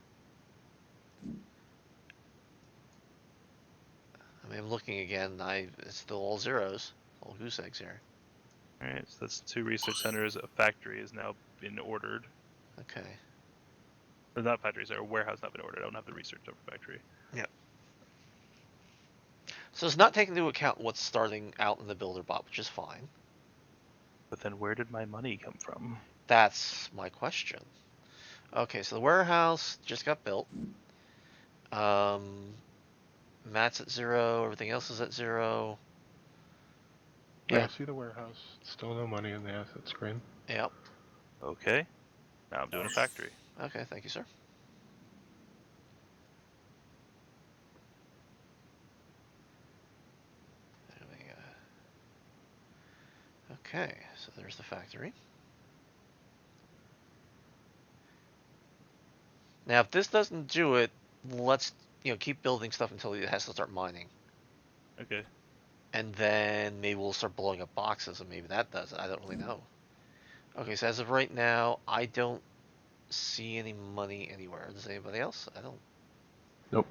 I mean, I'm looking again. It's still all zeros, all goose eggs here. All right, so that's 2 research centers. A factory has now been ordered. Okay. Or not factories, or a warehouse not been ordered. I don't have the research of a factory. Yep. So it's not taking into account what's starting out in the builder bot, which is fine. But then where did my money come from? That's my question. Okay, so the warehouse just got built. Matt's at 0. Everything else is at 0. Yeah, Yeah. I see the warehouse. Still no money in the asset screen. Yep. Okay. Now I'm doing a factory. Okay, thank you, sir. There we go. Okay, so there's the factory. Now, if this doesn't do it, let's keep building stuff until it has to start mining, Okay. and then maybe we'll start blowing up boxes, and maybe that does it. I don't really know. Okay, so as of right now, I don't see any money anywhere. Does anybody else? I don't. Nope.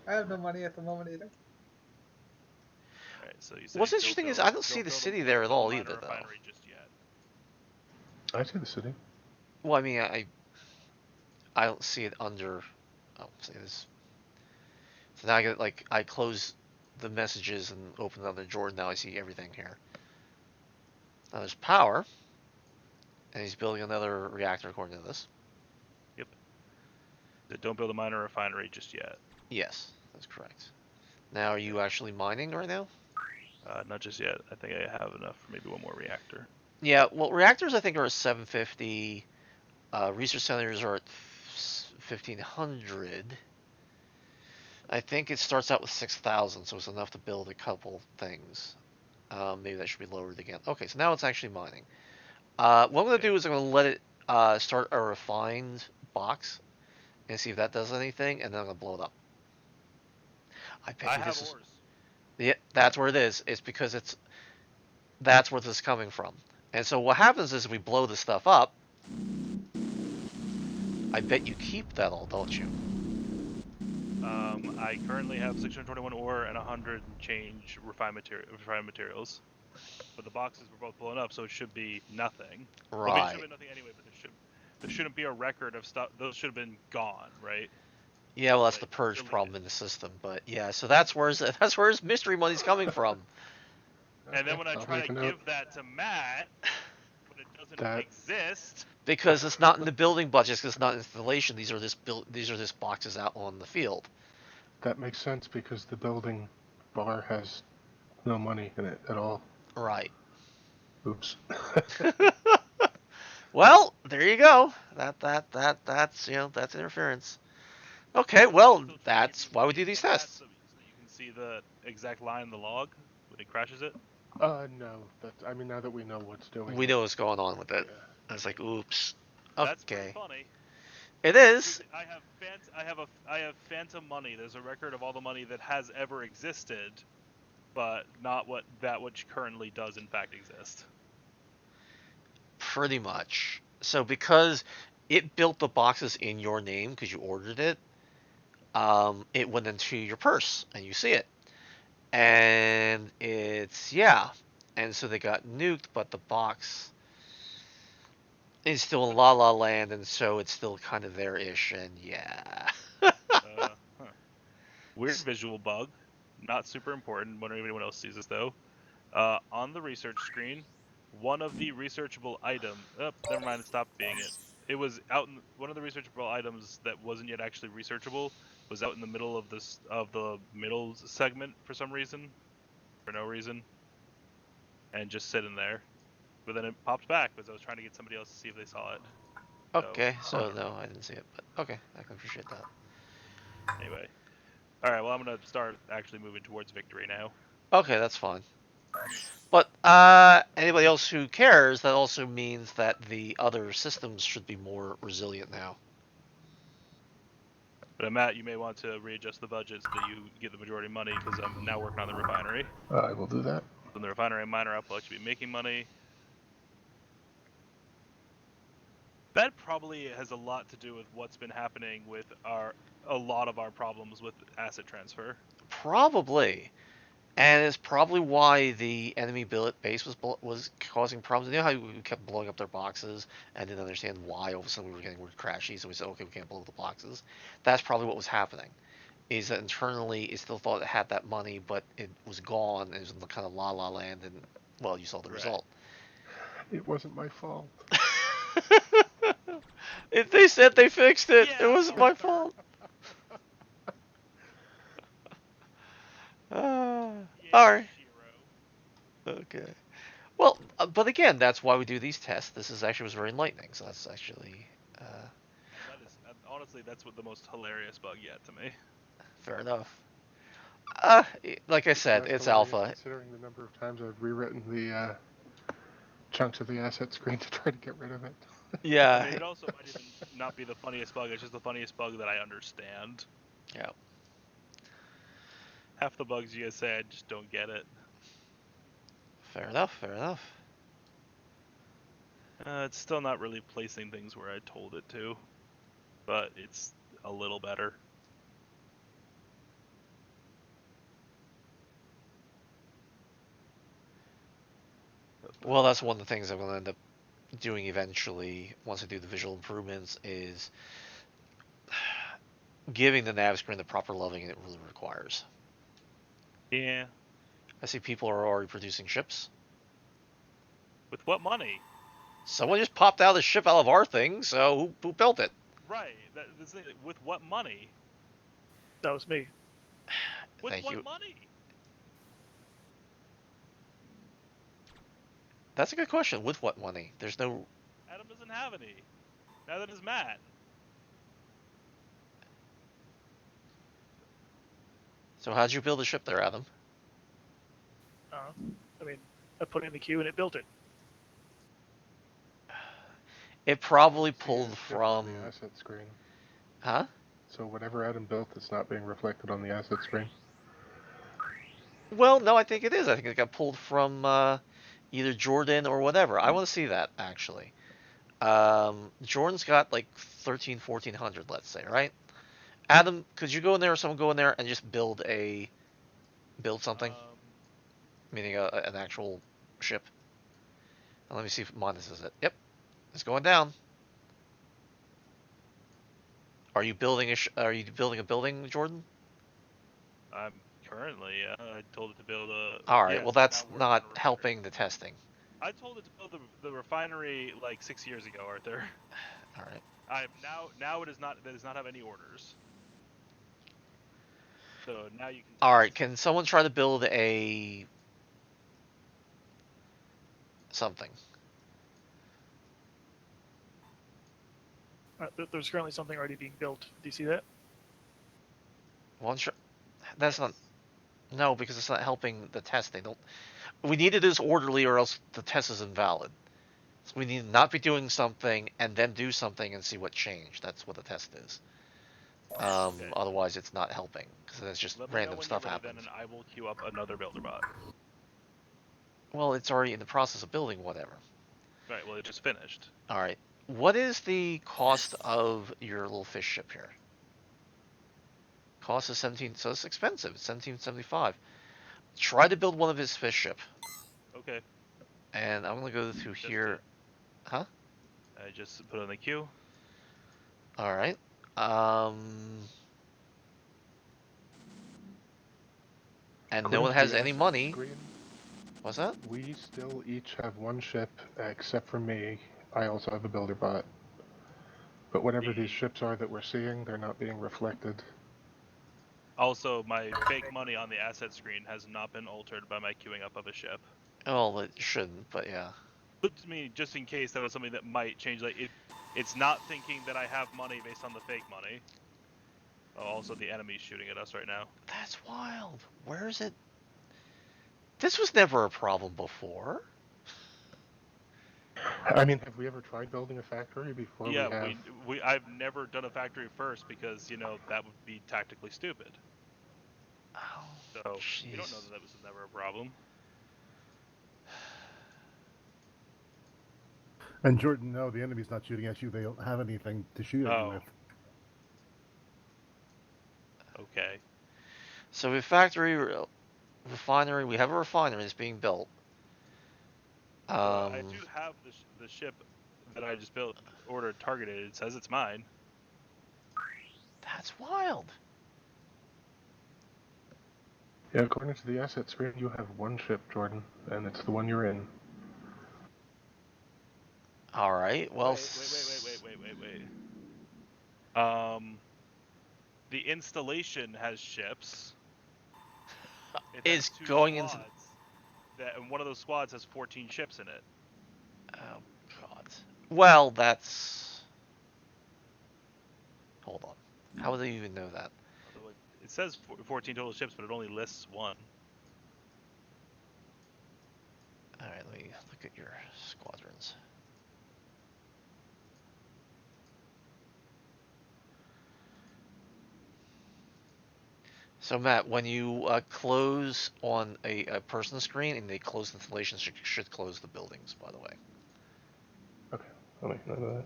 I have no money at the moment either. All right. So you say What's don't interesting is build- I don't see the build a- city don't there at build a all mine or either, though. refinery just yet. I see the city. Well, I mean, I don't see it under. Oh, see this. So now I get I close the messages and open another drawer. Now I see everything here. Now there's power, and he's building another reactor according to this. Yep. Don't build a miner or refinery just yet. Yes, that's correct. Now, are you actually mining right now? Not just yet. I think I have enough for maybe one more reactor. Yeah, well, reactors I think are at 750. Research centers are at 1500. I think it starts out with 6,000, so it's enough to build a couple things. Maybe that should be lowered again. Okay, so now it's actually mining. What I'm going to do is I'm going to let it start a refined box and see if that does anything, and then I'm going to blow it up. I bet I you have this ores. is... Yeah, that's where it is. It's because that's where this is coming from. And so what happens is if we blow this stuff up, I bet you keep that all, don't you? I currently have 621 ore and 100 and change refined materials. But the boxes were both blown up, so it should be nothing. Right. Well, I mean, it should be nothing anyway, but there shouldn't be a record of stuff. Those should have been gone, right? Yeah, well, that's the Like, purge deleted. problem in the system. But yeah, so that's where his mystery money's coming from. And then when I I'll try make to a note. give that to Matt, but it doesn't exist. Because it's not in the building budgets, because it's not installation. These are just boxes out on the field. That makes sense because the building bar has no money in it at all. Right. Oops. Well, there you go. That's that's interference. Okay, well, that's why we do these tests. So you can see the exact line in the log when it crashes it. No. I mean, now that we know what's doing We it. know what's going on with it. Yeah. I was like, oops. That's pretty Okay. funny. It is. I have phantom money. There's a record of all the money that has ever existed, but not which currently does in fact exist. Pretty much. So because it built the boxes in your name because you ordered it, it went into your purse and you see it. And and so they got nuked, but the box is still in La La Land, and so it's still kind of there-ish, and yeah. Weird visual bug, not super important. Wonder if anyone else sees this though. On the research screen, one of the researchable items. Oh, never mind. It stopped being it. It was out in one of the researchable items that wasn't yet actually researchable was out in the middle of the middle segment for some reason, for no reason, and just sitting there. But then it popped back because I was trying to get somebody else to see if they saw it. Okay, so no, I didn't see it, but okay, I can appreciate that. Anyway, all right. Well, I'm gonna start actually moving towards victory now. Okay, that's fine. But anybody else who cares, that also means that the other systems should be more resilient now. But Matt, you may want to readjust the budget so that you get the majority of money because I'm now working on the refinery. I will do that. Then the refinery and miner up will actually be making money. That probably has a lot to do with what's been happening with a lot of our problems with asset transfer. Probably. And it's probably why the enemy base was causing problems. You know how we kept blowing up their boxes and didn't understand why all of a sudden we were getting weird crashes, so we said, okay, we can't blow the boxes. That's probably what was happening. Is that internally it still thought it had that money, but it was gone. It was in the kind of La La Land, and well, you saw the result. It wasn't my fault. If they said they fixed it, Yeah, it wasn't my fault. All right. Okay. Well, but again, that's why we do these tests. This was very enlightening. So that's actually. That is honestly, that's what the most hilarious bug yet to me. Fair enough. Like I said, Not it's hilarious alpha. Considering the number of times I've rewritten the chunks of the asset screen to try to get rid of it. Yeah. I mean, it also might even not be the funniest bug. It's just the funniest bug that I understand. Yeah. Half the bugs you guys say, I just don't get it. Fair enough. Fair enough. It's still not really placing things where I told it to, but it's a little better. Well, that's one of the things I'm going to end up doing eventually once I do the visual improvements is giving the nav screen the proper loving it really requires. Yeah. I see people are already producing ships. With what money? Someone just popped out a ship out of our thing, so who built it? Right. With what money? That was me. With Thank what you. money? That's a good question. With what money? There's no. Adam doesn't have any. Neither does Matt. So how'd you build a ship there, Adam? I mean, I put it in the queue and it built it. It probably See pulled a ship on from. the asset screen. Huh? So whatever Adam built, it's not being reflected on the asset screen. Well, no, I think it is. I think it got pulled from either Jordan or whatever. I want to see that, actually. Jordan's got like 1400, let's say, right? Adam, could you go in there or someone go in there and just build something? Meaning an actual ship. And let me see if Mondes is it. Yep, it's going down. Are you building a building, Jordan? I'm currently. I told it to build a. All right. Yes, Well, now that's we're not on a helping the testing. I told it to build the refinery like 6 years ago, Arthur. All right. Now it is not. That does not have any orders. So now you can. All right. Can someone try to build a something? There's currently something already being built. Do you see that? One shot. That's not. No, because it's not helping the testing. Don't. We need to do this orderly, or else the test is invalid. So we need to not be doing something and then do something and see what changed. That's what the test is. Okay. Otherwise, it's not helping because it's just Let me know random when stuff you're ready, happens. then, and I will queue up another builder bot. Well, it's already in the process of building whatever. Right. Well, it just finished. All right. What is the cost of your little fish ship here? Cost is 17, so it's expensive. It's 1775. Try to build one of his fish ship, Okay. and I'm gonna go through Just here. Huh? I just put it in the queue. All right. And no According one to has the any asset money. screen, What's that? we still each have one ship, except for me. I also have a builder bot. But whatever these ships are that we're seeing, they're not being reflected. Also, my fake money on the asset screen has not been altered by my queuing up of a ship. Oh, it shouldn't, but yeah. But to me, just in case that was something that might change, like it's not thinking that I have money based on the fake money. Oh, also, the enemy's shooting at us right now. That's wild. Where is it? This was never a problem before. I mean, have we ever tried building a factory before? Yeah, We have. I've never done a factory first because that would be tactically stupid. Oh, So jeez. we don't know that was never a problem. And Jordan, no, the enemy's not shooting at you. They don't have anything to shoot at you with. Okay. So we refinery. We have a refinery that's being built. I do have the ship that I just built, ordered, targeted. It says it's mine. That's wild. Yeah, according to the asset screen, you have one ship, Jordan, and it's the one you're in. All right. Well. Wait. The installation has ships. It has Is two going squads. into. And one of those squads has 14 ships in it. Oh God. Well, that's. Hold on. How would they even know that? It says 14 total ships, but it only lists one. All right. Let me look at your squadrons. So Matt, when you close on a person's screen and they close the installation, should close the buildings. By the way. Okay, I'll make note of that.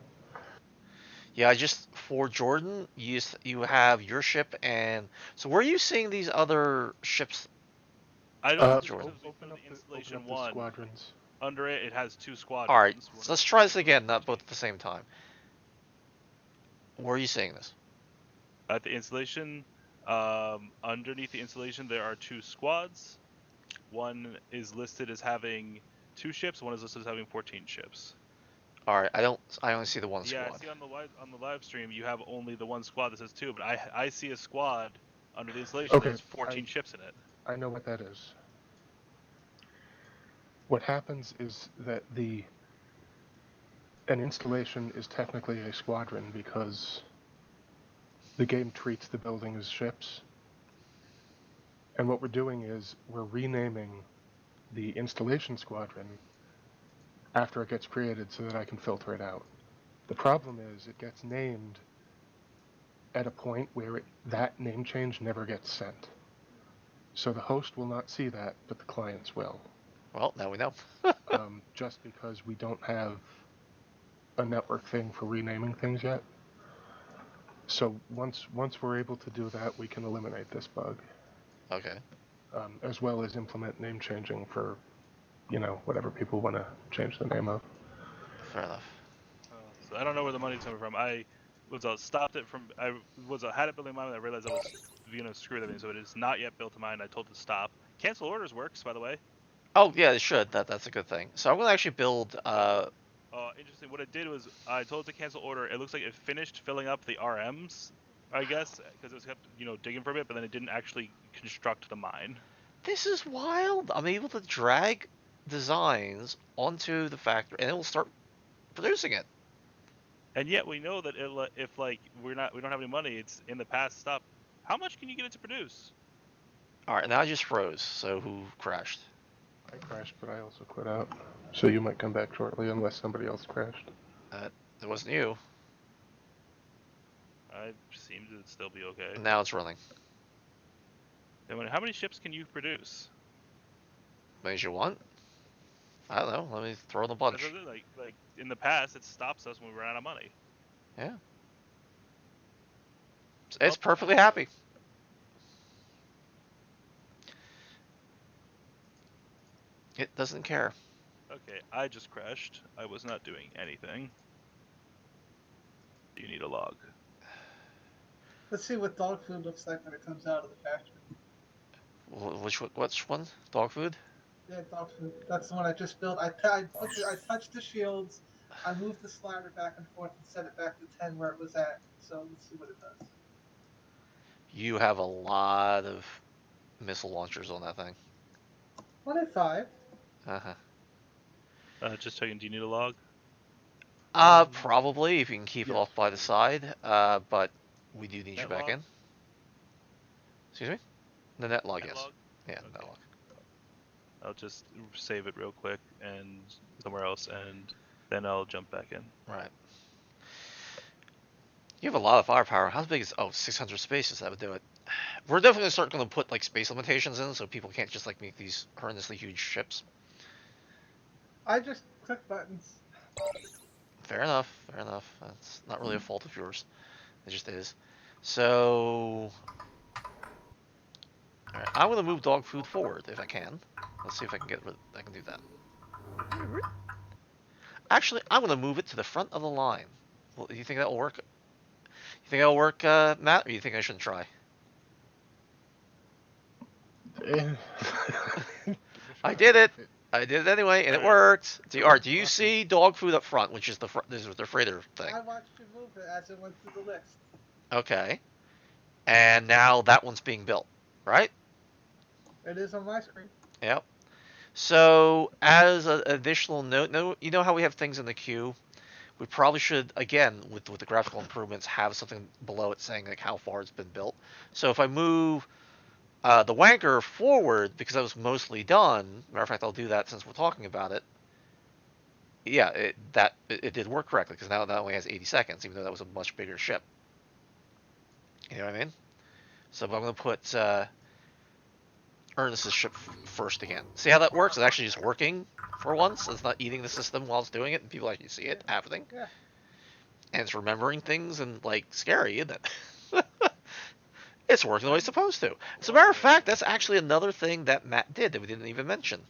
Yeah, for Jordan, you have your ship, and so where are you seeing these other ships? I don't Jordan. open the installation open up the one. squadrons. Under it has two squadrons. All right, so let's try this again, not both at the same time. Where are you seeing this? At the installation, underneath the installation, there are 2 squads. One is listed as having 2 ships. One is listed as having 14 ships. All right, I only see the one Yeah, I squad. see on the live stream you have only the 1 squad that says 2, but I see a squad under the installation Okay, that has 14 ships in it. I know what that is. What happens is that an installation is technically a squadron because the game treats the building as ships. And what we're doing is we're renaming the installation squadron after it gets created so that I can filter it out. The problem is it gets named at a point where that name change never gets sent. So the host will not see that, but the clients will. Well, now we know. Just because we don't have a network thing for renaming things yet. So once we're able to do that, we can eliminate this bug, Okay. as well as implement name changing for, whatever people want to change the name of. Fair enough. So I don't know where the money's coming from. I stopped it from. I had it built in mine, and I realized I was screw everything. So it is not yet built in mine. I told it to stop. Cancel orders works, by the way. Oh yeah, it should. That's a good thing. So I'm gonna actually build. Interesting. What it did was I told it to cancel order. It looks like it finished filling up the RMs, I guess, because it was kept digging for a bit, but then it didn't actually construct the mine. This is wild. I'm able to drag designs onto the factory, and it will start producing it. And yet we know that if we don't have any money, it's in the past. Stop. How much can you get it to produce? All right, now I just froze. So who crashed? I crashed, but I also quit out. So you might come back shortly unless somebody else crashed. It wasn't you. I seem to still be okay. And now it's running. How many ships can you produce? Many as you want. I don't know. Let me throw in a bunch. Like in the past, it stops us when we run out of money. Yeah. It's perfectly happy. It doesn't care. Okay, I just crashed. I was not doing anything. You need a log. Let's see what dog food looks like when it comes out of the factory. Which one? Dog food? Yeah, dog food. That's the one I just built. I touched the shields. I moved the slider back and forth and set it back to 10 where it was at. So let's see what it does. You have a lot of missile launchers on that thing. 25. Just checking. Do you need a log? Probably if you can keep it off by the side. But we do need you back in. Excuse me? The net log, yes. Log? Yeah, Okay. net log. I'll just save it real quick and somewhere else, and then I'll jump back in. Right. You have a lot of firepower. How big is... Oh, 600 spaces. That would do it. We're definitely going to put, space limitations in, so people can't just, make these horrendously huge ships. I just click buttons. Fair enough. Fair enough. That's not really a fault of yours. It just is. So... Alright, I'm going to move dog food forward, if I can. Let's see if I can I can do that. Actually, I'm going to move it to the front of the line. Well, do you think that will work? You think that'll work, Matt, or you think I shouldn't try? I did it. I did it anyway, and it worked. Do you see dog food up front, which is the freighter thing? I watched you move it as it went through the list. Okay. And now that one's being built, right? It is on my screen. Yep. So, as an additional note, you know how we have things in the queue? We probably should, again, with the graphical improvements, have something below it saying how far it's been built. So if I move the wanker forward, because that was mostly done, matter of fact, I'll do that since we're talking about it. Yeah, it did work correctly, because now that only has 80 seconds, even though that was a much bigger ship. You know what I mean? So I'm going to put Ernest's ship first again. See how that works? It's actually just working for once. It's not eating the system while it's doing it, and people actually see it happening. Yeah. And it's remembering things and, scary, isn't it? It's working the way it's supposed to. As a matter of fact, that's actually another thing that Matt did that we didn't even mention.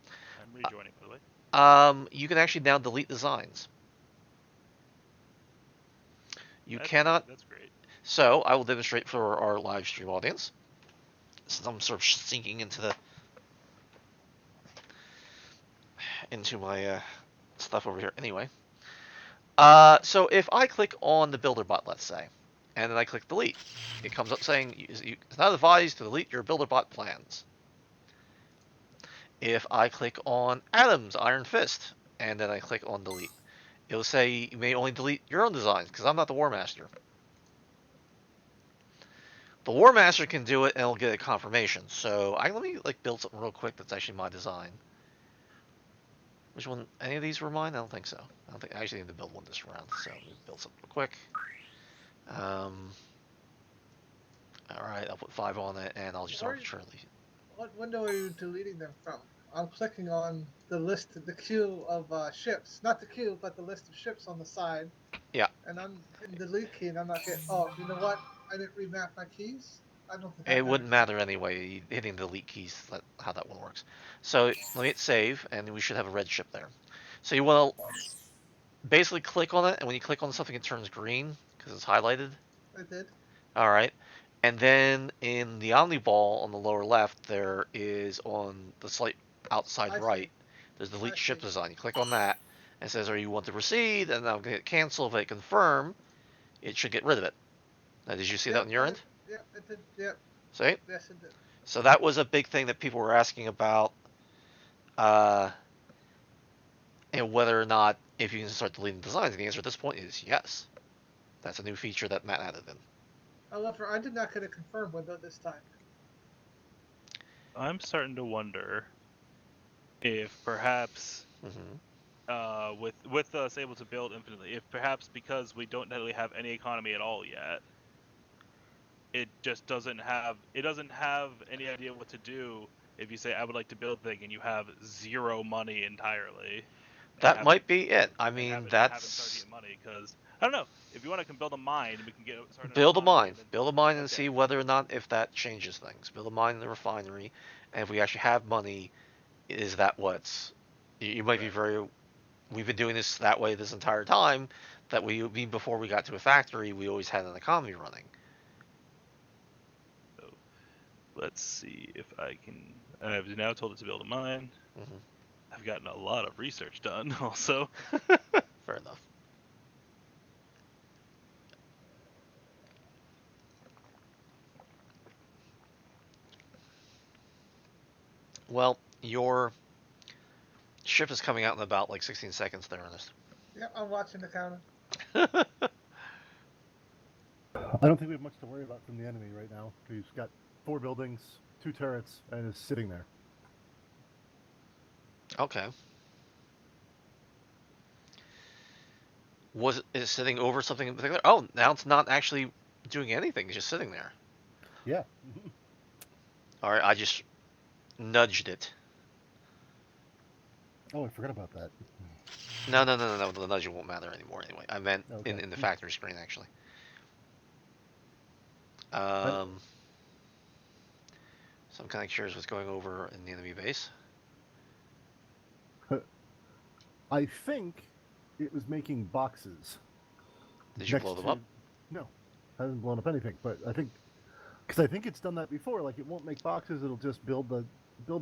I'm rejoining, by the way. You can actually now delete designs. You cannot... That's great. So I will demonstrate for our live stream audience, since I'm sort of sinking into my stuff over here anyway. So if I click on the builder bot, let's say, and then I click delete, it comes up saying it's not advised to delete your builder bot plans. If I click on Adam's Iron Fist, and then I click on delete, it'll say you may only delete your own designs, because I'm not the War Master. The War Master can do it, and it'll get a confirmation. So let me build something real quick that's actually my design. Which one? Any of these were mine? I don't think so. I don't think I actually need to build one this round. So let me build something real quick. All right, I'll put 5 on it, and I'll just arbitrarily. What window are you deleting them from? I'm clicking on the list, the queue of ships. Not the queue, but the list of ships on the side. Yeah. And I'm hitting the delete key, and I'm not getting. Oh, you know what? I didn't remap my keys. I don't think It wouldn't matter anyway. Hitting the delete keys, how that one works. So let me hit save, and we should have a red ship there. So you want to basically click on it, and when you click on something, it turns green because it's highlighted. I did. All right. And then in the Omniball on the lower left, there is on the slight outside right, there's the delete ship design. You click on that, and it says, "Are you want to proceed?" And I'm going to hit cancel. If I confirm, it should get rid of it. Now, did you see that on your end? Yeah, it did. Yep. See? Yes, it did. So that was a big thing that people were asking about, and whether or not if you can start deleting designs. And the answer at this point is yes. That's a new feature that Matt added in. However, I did not get a confirm window this time. I'm starting to wonder if perhaps, with us able to build infinitely, if perhaps because we don't really have any economy at all yet, it just doesn't have any idea what to do if you say I would like to build a thing and you have 0 money entirely. That might be it. I mean, that's money because I don't know. If you want, I can build a mine and we can get started. Build a mine and see whether or not if that changes things. Build a mine in the refinery, and if we actually have money, is that what's? You might be very. We've been doing this that way this entire time. That before we got to a factory, we always had an economy running. So let's see if I can. I've now told it to build a mine. Mm-hmm. I've gotten a lot of research done also. Fair enough. Well, your ship is coming out in about 16 seconds there, Ernest. Yeah, I'm watching the counter. I don't think we have much to worry about from the enemy right now. We've got 4 buildings, 2 turrets, and it's sitting there. Okay. Was it sitting over something in particular? Oh, now it's not actually doing anything. It's just sitting there. Yeah. All right, I just nudged it. Oh, I forgot about that. No. The nudging won't matter anymore anyway. I meant in the factory screen, actually. So I'm kind of curious what's going over in the enemy base. I think it was making boxes. Did you blow them up? No, hasn't blown up anything. But I think it's done that before. Like, it won't make boxes. It'll just build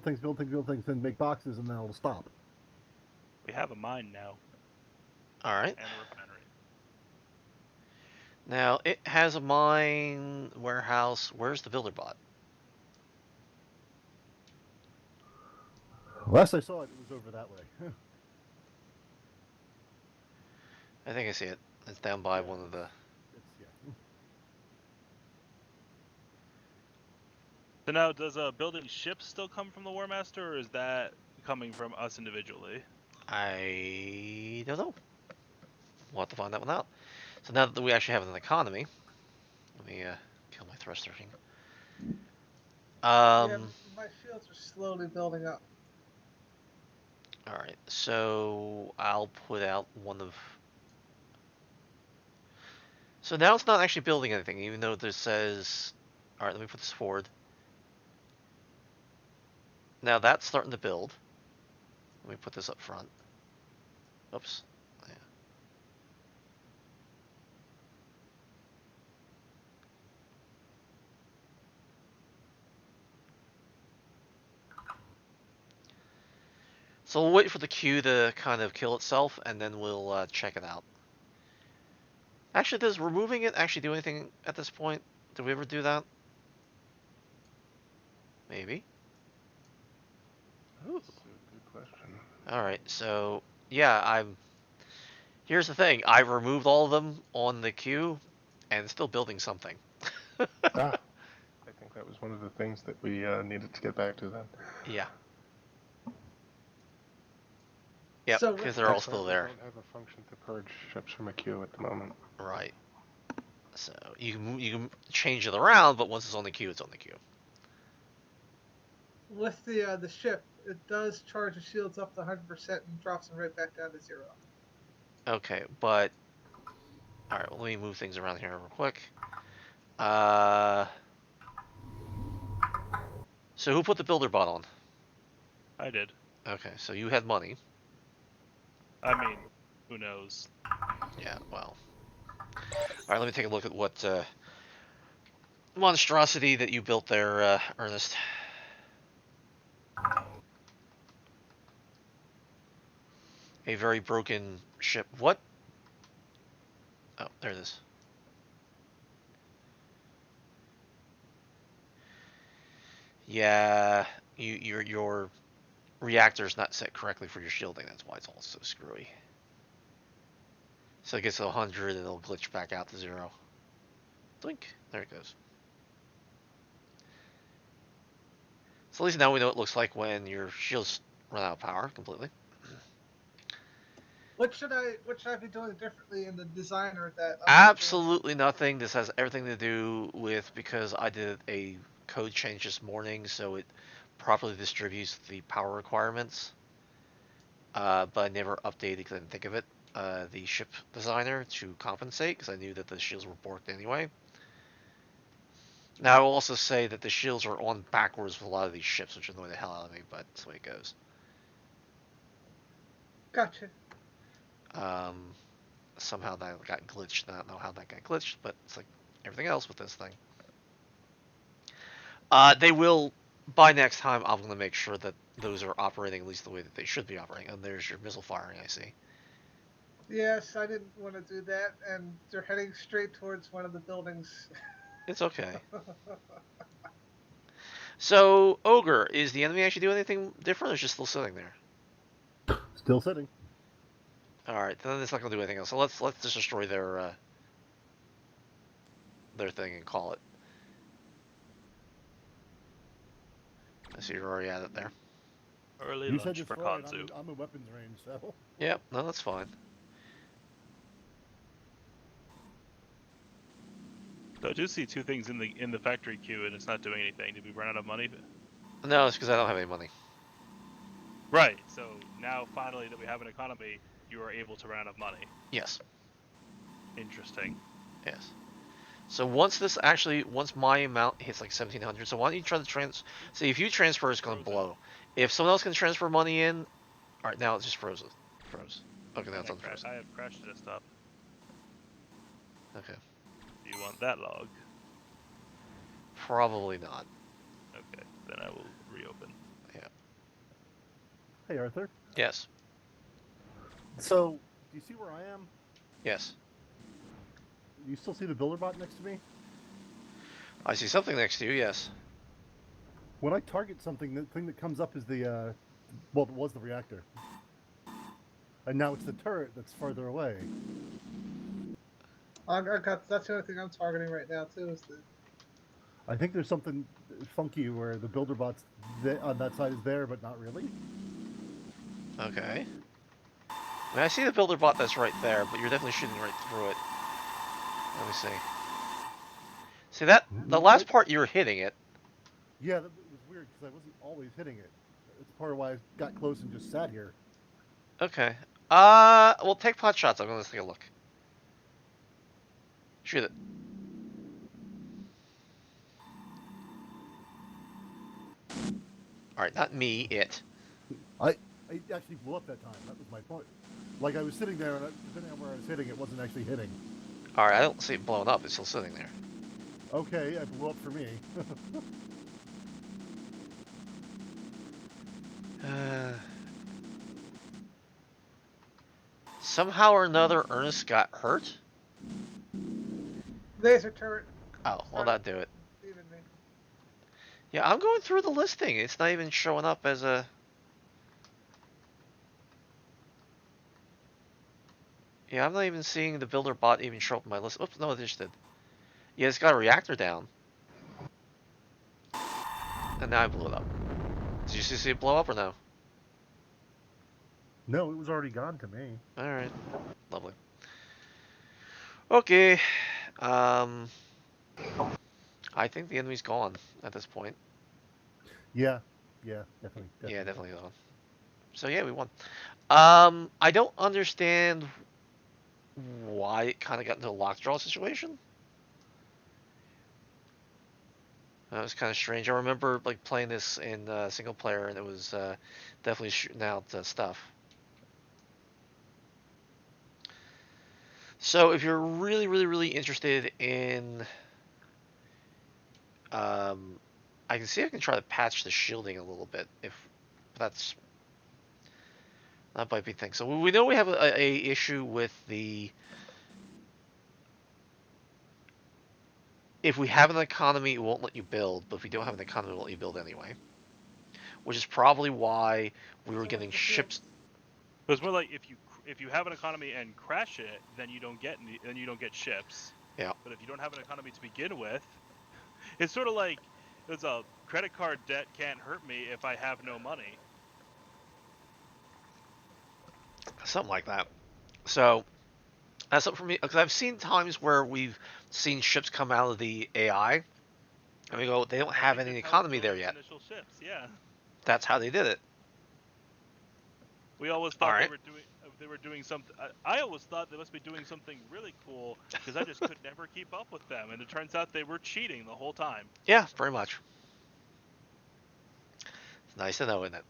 things, then make boxes, and then it'll stop. We have a mine now. All right. And a refinery. Now it has a mine warehouse. Where's the builder bot? Last I saw it, it was over that way. I think I see it. It's down by one of the. So now, does building ships still come from the War Master, or is that coming from us individually? I don't know. We'll have to find that one out. So now that we actually have an economy, let me kill my thruster king. Yeah, my shields are slowly building up. All right, so I'll put out one of. So now it's not actually building anything, even though this says. All right, let me put this forward. Now that's starting to build. Let me put this up front. Oops. Yeah. So we'll wait for the queue to kind of kill itself, and then we'll check it out. Actually, does removing it actually do anything at this point? Did we ever do that? Maybe. Ooh. That's a good question. Alright, so, yeah, here's the thing. I removed all of them on the queue, and it's still building something. Ah, I think that was one of the things that we needed to get back to then. Yeah. Yep, So because they're all That's right, still we there. don't have a function to purge ships from a queue at the moment. Right. So, you can change it around, but once it's on the queue, it's on the queue. with the ship, it does charge the shields up to 100% and drops them right back down to 0. Okay, but... Alright, well, let me move things around here real quick. So who put the builder bot on? I did. Okay, so you had money. I mean, who knows? Yeah, well. Alright, let me take a look at what monstrosity that you built there, Ernest. A very broken ship. What? Oh, there it is. Yeah, your reactor's not set correctly for your shielding. That's why it's all so screwy. So it gets to 100 and it'll glitch back out to 0. Doink. There it goes. So at least now we know what it looks like when your shields run out of power completely. What should I be doing differently in the designer that Absolutely nothing. This has everything to do with because I did a code change this morning, so it properly distributes the power requirements. But I never updated because I didn't think of it. The ship designer to compensate because I knew that the shields were borked anyway. Now I will also say that the shields are on backwards with a lot of these ships, which annoy the hell out of me, but that's the way it goes. Gotcha. Somehow that got glitched. I don't know how that got glitched, but it's like everything else with this thing. They will, by next time, I'm going to make sure that those are operating at least the way that they should be operating. And there's your missile firing, I see. Yes, I didn't want to do that, and they're heading straight towards one of the buildings. It's okay. So, Ogre, is the enemy actually doing anything different, or is it just still sitting there? Still sitting. Alright, then it's not going to do anything else. So let's just destroy their thing and call it. I see you're already at it there. Early You said lunch for destroy, and Kanzu. I'm in weapons range, so. Yep, no, that's fine. So I do see two things in the factory queue, and it's not doing anything. Did we run out of money? No, it's because I don't have any money. Right. So now, finally, that we have an economy, you are able to run out of money. Yes. Interesting. Yes. So once my amount hits like 1,700, so why don't you try to see if you transfer, it's going to blow. If someone else can transfer money in, all right, now it's just froze. Okay, now it's unfrozen. I have crashed this stuff. Okay. Do you want that log? Probably not. Okay, then I will reopen. Yeah. Hey, Arthur. Yes. So, do you see where I am? Yes. You still see the builder bot next to me? I see something next to you. Yes. When I target something, the thing that comes up is the, well, it was the reactor. And now it's the turret that's farther away. That's the only thing I'm targeting right now too. Is the. I think there's something funky where the builder bot's on that side is there, but not really. Okay. I mean, I see the builder bot that's right there, but you're definitely shooting right through it. Let me see. See that? The last part you were hitting it. Yeah, that was weird because I wasn't always hitting it. It's part of why I got close and just sat here. Okay. Well, take pot shots. I'm gonna take a look. Shoot it. All right, not me. It. I actually blew up that time. That was my point. Like I was sitting there, and depending on where I was hitting, it wasn't actually hitting. All right, I don't see it blowing up. It's still sitting there. Okay, it blew up for me. Somehow or another, Ernest got hurt. Laser turret. Oh, well, Started that'd do it. leaving me. Yeah, I'm going through the listing. It's not even showing up as a. Yeah, I'm not even seeing the builder bot even show up in my list. Oops, no, it just did. Yeah, it's got a reactor down. And now I blew it up. Did you see it blow up or no? No, it was already gone to me. Alright. Lovely. Okay. Um, I think the enemy's gone at this point. Yeah, definitely. Yeah, definitely gone. So yeah, we won. I don't understand why it kind of got into a lockjaw situation. That was kind of strange. I remember like playing this in single player, and it was definitely shooting out stuff. So if you're really, really, really interested in, I can see I can try to patch the shielding a little bit if that's that might be thing. So we know we have a issue with the. If we have an economy, it won't let you build, but if we don't have an economy, it will let you build anyway. Which is probably why we were So getting what's the ships. But it's more like if you have an economy and crash it, then you don't get ships. Yeah. But if you don't have an economy to begin with, it's sort of like it's a credit card debt can't hurt me if I have no money. Something like that. So that's up for me because I've seen times where we've seen ships come out of the AI, and we go, they don't I have think any that's how it economy there built its yet. initial ships. Yeah. That's how they did it. We always All thought right. they were doing something. I always thought they must be doing something really cool because I just could never keep up with them, and it turns out they were cheating the whole time. Yeah, pretty much. It's nice to know, isn't it?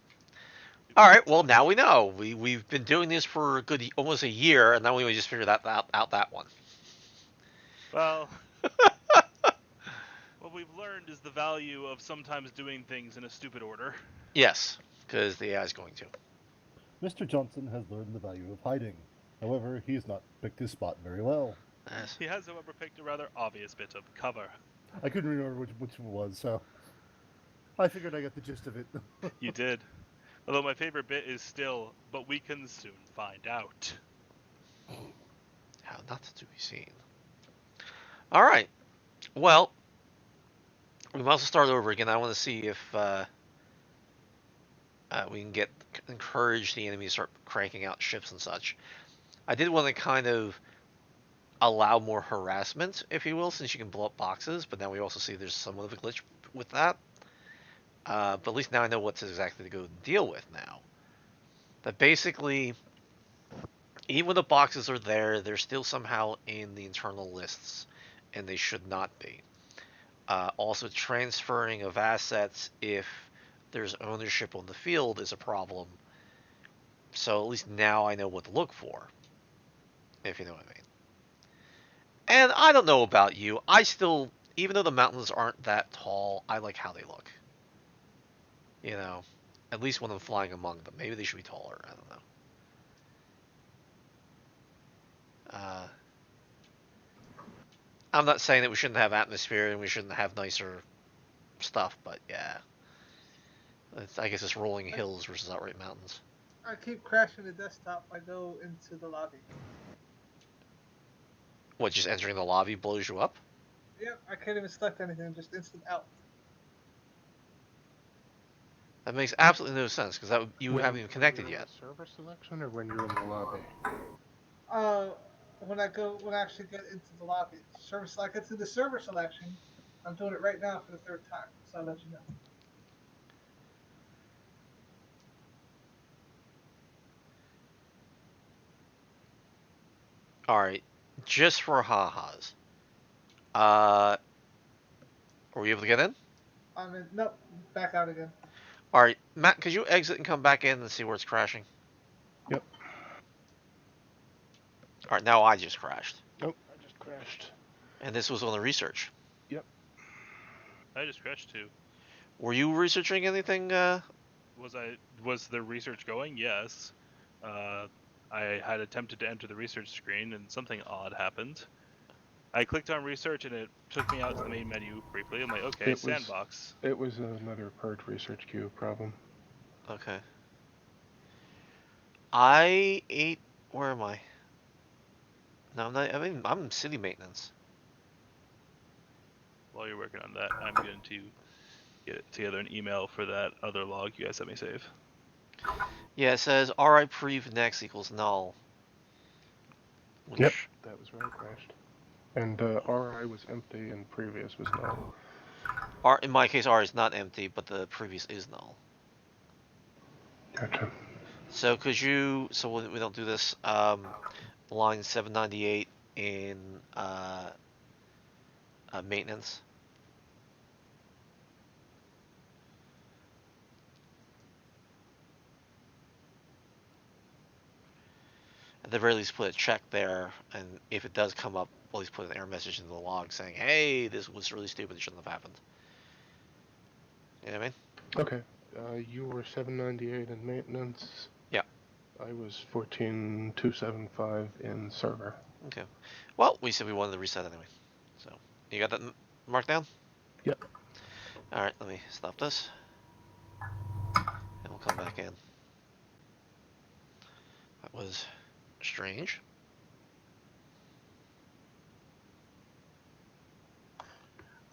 All right. Well, now we know. We've been doing this for a good almost a year, and now we just figured out that one. Well, what we've learned is the value of sometimes doing things in a stupid order. Yes, because the AI is going to. Mr. Johnson has learned the value of hiding. However, he has not picked his spot very well. Yes. He has, however, picked a rather obvious bit of cover. I couldn't remember which one was, so I figured I got the gist of it. You did. Although my favorite bit is still, but we can soon find out. How not to be seen. All right. Well, we might as well start over again. I want to see if we can encourage the enemy to start cranking out ships and such. I did want to kind of allow more harassment, if you will, since you can blow up boxes. But now we also see there's somewhat of a glitch with that. But at least now I know what exactly to go deal with now. That basically, even when the boxes are there, they're still somehow in the internal lists, and they should not be. Also, transferring of assets if there's ownership on the field is a problem. So at least now I know what to look for, if you know what I mean. And I don't know about you, I still, even though the mountains aren't that tall, I like how they look. You know, at least when I'm flying among them. Maybe they should be taller, I don't know. I'm not saying that we shouldn't have atmosphere and we shouldn't have nicer stuff, but yeah. I guess it's rolling hills versus outright mountains. I keep crashing the desktop. I go into the lobby. What, just entering the lobby blows you up? Yep, I can't even select anything. Just instant out. That makes absolutely no sense because you haven't even connected when you're yet. in the server selection, or when you're in the lobby? When I actually get into the lobby, I get to the server selection. I'm doing it right now for the third time, so I'll let you know. All right, just for ha-has. Were you able to get in? I'm in. Nope, back out again. All right, Matt, could you exit and come back in and see where it's crashing? Yep. All right, now I just crashed. Nope, I just crashed. And this was on the research. Yep. I just crashed too. Were you researching anything? Was the research going? Yes. I had attempted to enter the research screen and something odd happened. I clicked on research and it took me out to the main menu briefly. I'm like, okay, It was- sandbox. It was another purge research queue problem. Okay. I ate. Where am I? No, I'm not. I mean, I'm in city maintenance. While you're working on that, I'm going to get together an email for that other log you guys let me save. Yeah, it says RI prev next equals null. Which, Yep, that was where it crashed. And RI was empty and previous was null. R, in my case, R is not empty, but the previous is null. Gotcha. So could you? So we don't do this. Line 798 in maintenance. At the very least, put a check there, and if it does come up, at least put an error message in the log saying, "Hey, this was really stupid. It shouldn't have happened." You know what I mean? Okay. You were 798 in maintenance. Yeah. I was 14275 in server. Okay. Well, we said we wanted to reset anyway. So, you got that marked down? Yep. Alright, let me stop this. And we'll come back in. That was strange.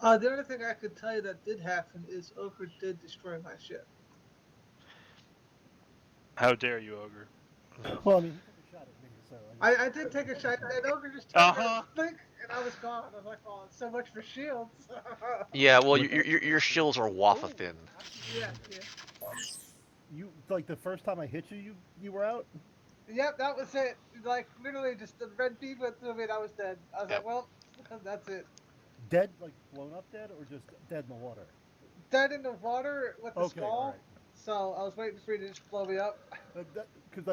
The only thing I could tell you that did happen is Ogre did destroy my ship. How dare you, Ogre? Well, I mean, he took a shot at me, so I did take a shot, and Ogre just turned Uh-huh. around, blink, and I was gone. I was like, oh, so much for shields. Yeah, well, With your shields are waffle thin. Yeah. You like the first time I hit you, you were out. Yep, that was it. Like, literally, just the red beam went through me, and I was dead. I was Yep. like, well, that's it. Dead, like blown up dead, or just dead in the water? Dead in the water with the Okay, skull. all right. So I was waiting for you to just blow me up. Because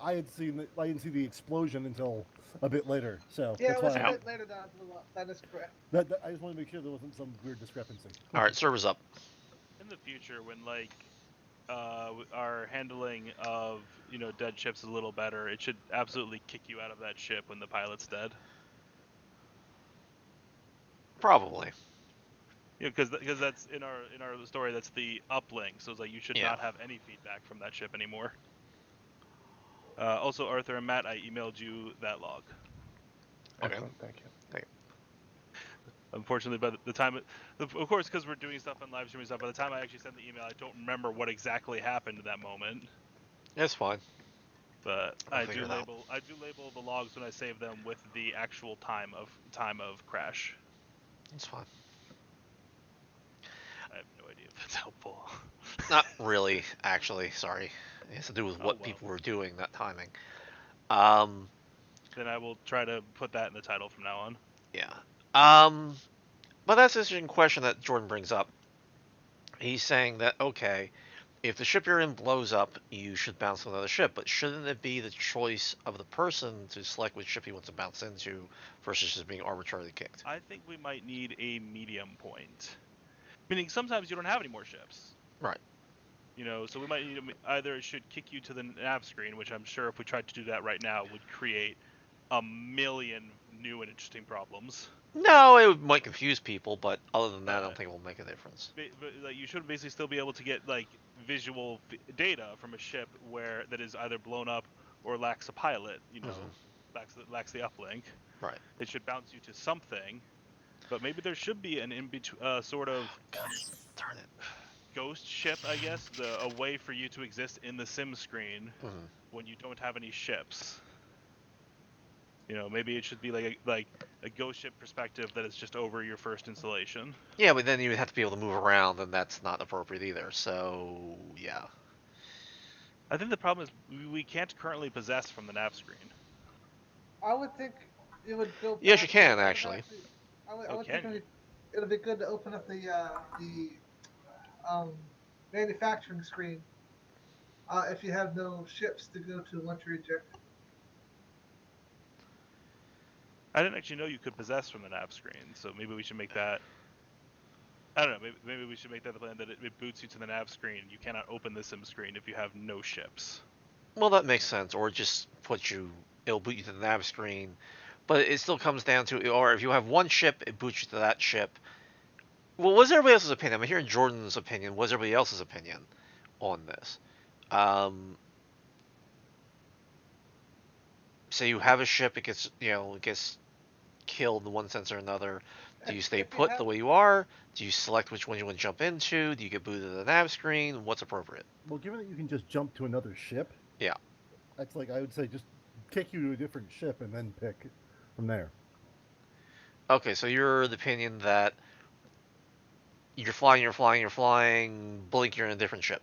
I had seen I didn't see the explosion until a bit later. So Yeah, that's it was why a bit later that I blew up. That is correct. I just want to make sure there wasn't some weird discrepancy. Alright, server's up. In the future, when like our handling of dead ships is a little better, it should absolutely kick you out of that ship when the pilot's dead. Probably. Because that's in our story. That's the uplink. So it's like you should Yeah. not have any feedback from that ship anymore. Also, Arthur and Matt, I emailed you that log. Okay. Excellent, thank you. Unfortunately, by the time, of course, because we're doing stuff on live streaming stuff, by the time I actually sent the email, I don't remember what exactly happened in that moment. It's fine. But I'll I do figure it out. label the logs when I save them with the actual time of crash. It's fine. I have no idea if that's helpful. Not really, actually. Sorry. It has to do with Oh, what well. people were doing, not timing. Then I will try to put that in the title from now on. Yeah. But that's an interesting question that Jordan brings up. He's saying that, okay, if the ship you're in blows up, you should bounce to another ship, but shouldn't it be the choice of the person to select which ship he wants to bounce into versus just being arbitrarily kicked? I think we might need a medium point. Meaning sometimes you don't have any more ships. Right. So we might need either it should kick you to the nav screen, which I'm sure if we tried to do that right now would create a million new and interesting problems. No, it might confuse people, but other than that, I don't think it will make a difference. But like, you should basically still be able to get like visual data from a ship that is either blown up or lacks a pilot. Lacks the uplink. Right. It should bounce you to something, but maybe there should be an in-between sort of Darn it. ghost ship, I guess, a way for you to exist in the sim screen when you don't have any ships. Maybe it should be like a ghost ship perspective that is just over your first installation. Yeah, but then you would have to be able to move around, and that's not appropriate either. So, yeah. I think the problem is we can't currently possess from the nav screen. I would think it would go. Yes, you back- can, it would actually. I would think it'd be good to open up the manufacturing screen if you have no ships to go to once you eject. I didn't actually know you could possess from the nav screen, so maybe we should make that. I don't know. Maybe we should make that the plan that it boots you to the nav screen. You cannot open the sim screen if you have no ships. Well, that makes sense. Or just it'll boot you to the nav screen. But it still comes down to, or if you have one ship, it boots you to that ship. Well, what's everybody else's opinion? I'm hearing Jordan's opinion. What's everybody else's opinion on this? Say you have a ship, it gets killed in one sense or another. Do you stay put the way you are? Do you select which one you want to jump into? Do you get booted to the nav screen? What's appropriate? Well, given that you can just jump to another ship, Yeah. that's like I would say just take you to a different ship and then pick from there. Okay, so you're the opinion that you're flying, blink, you're in a different ship.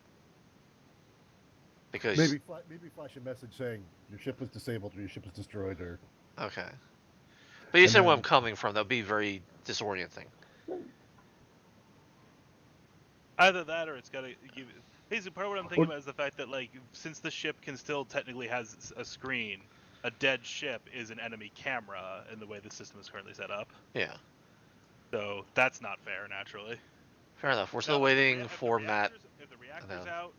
Because maybe flash a message saying your ship was disabled or your ship was destroyed or. Okay. But you And said where then- I'm coming from. That'd be very disorienting. Either that, or it's got to give. Basically, part of what I'm thinking about is the fact that, like, since the ship can still technically has a screen, a dead ship is an enemy camera in the way the system is currently set up. Yeah. So that's not fair, naturally. Fair enough. We're Now, still waiting for Matt. If the reactor's out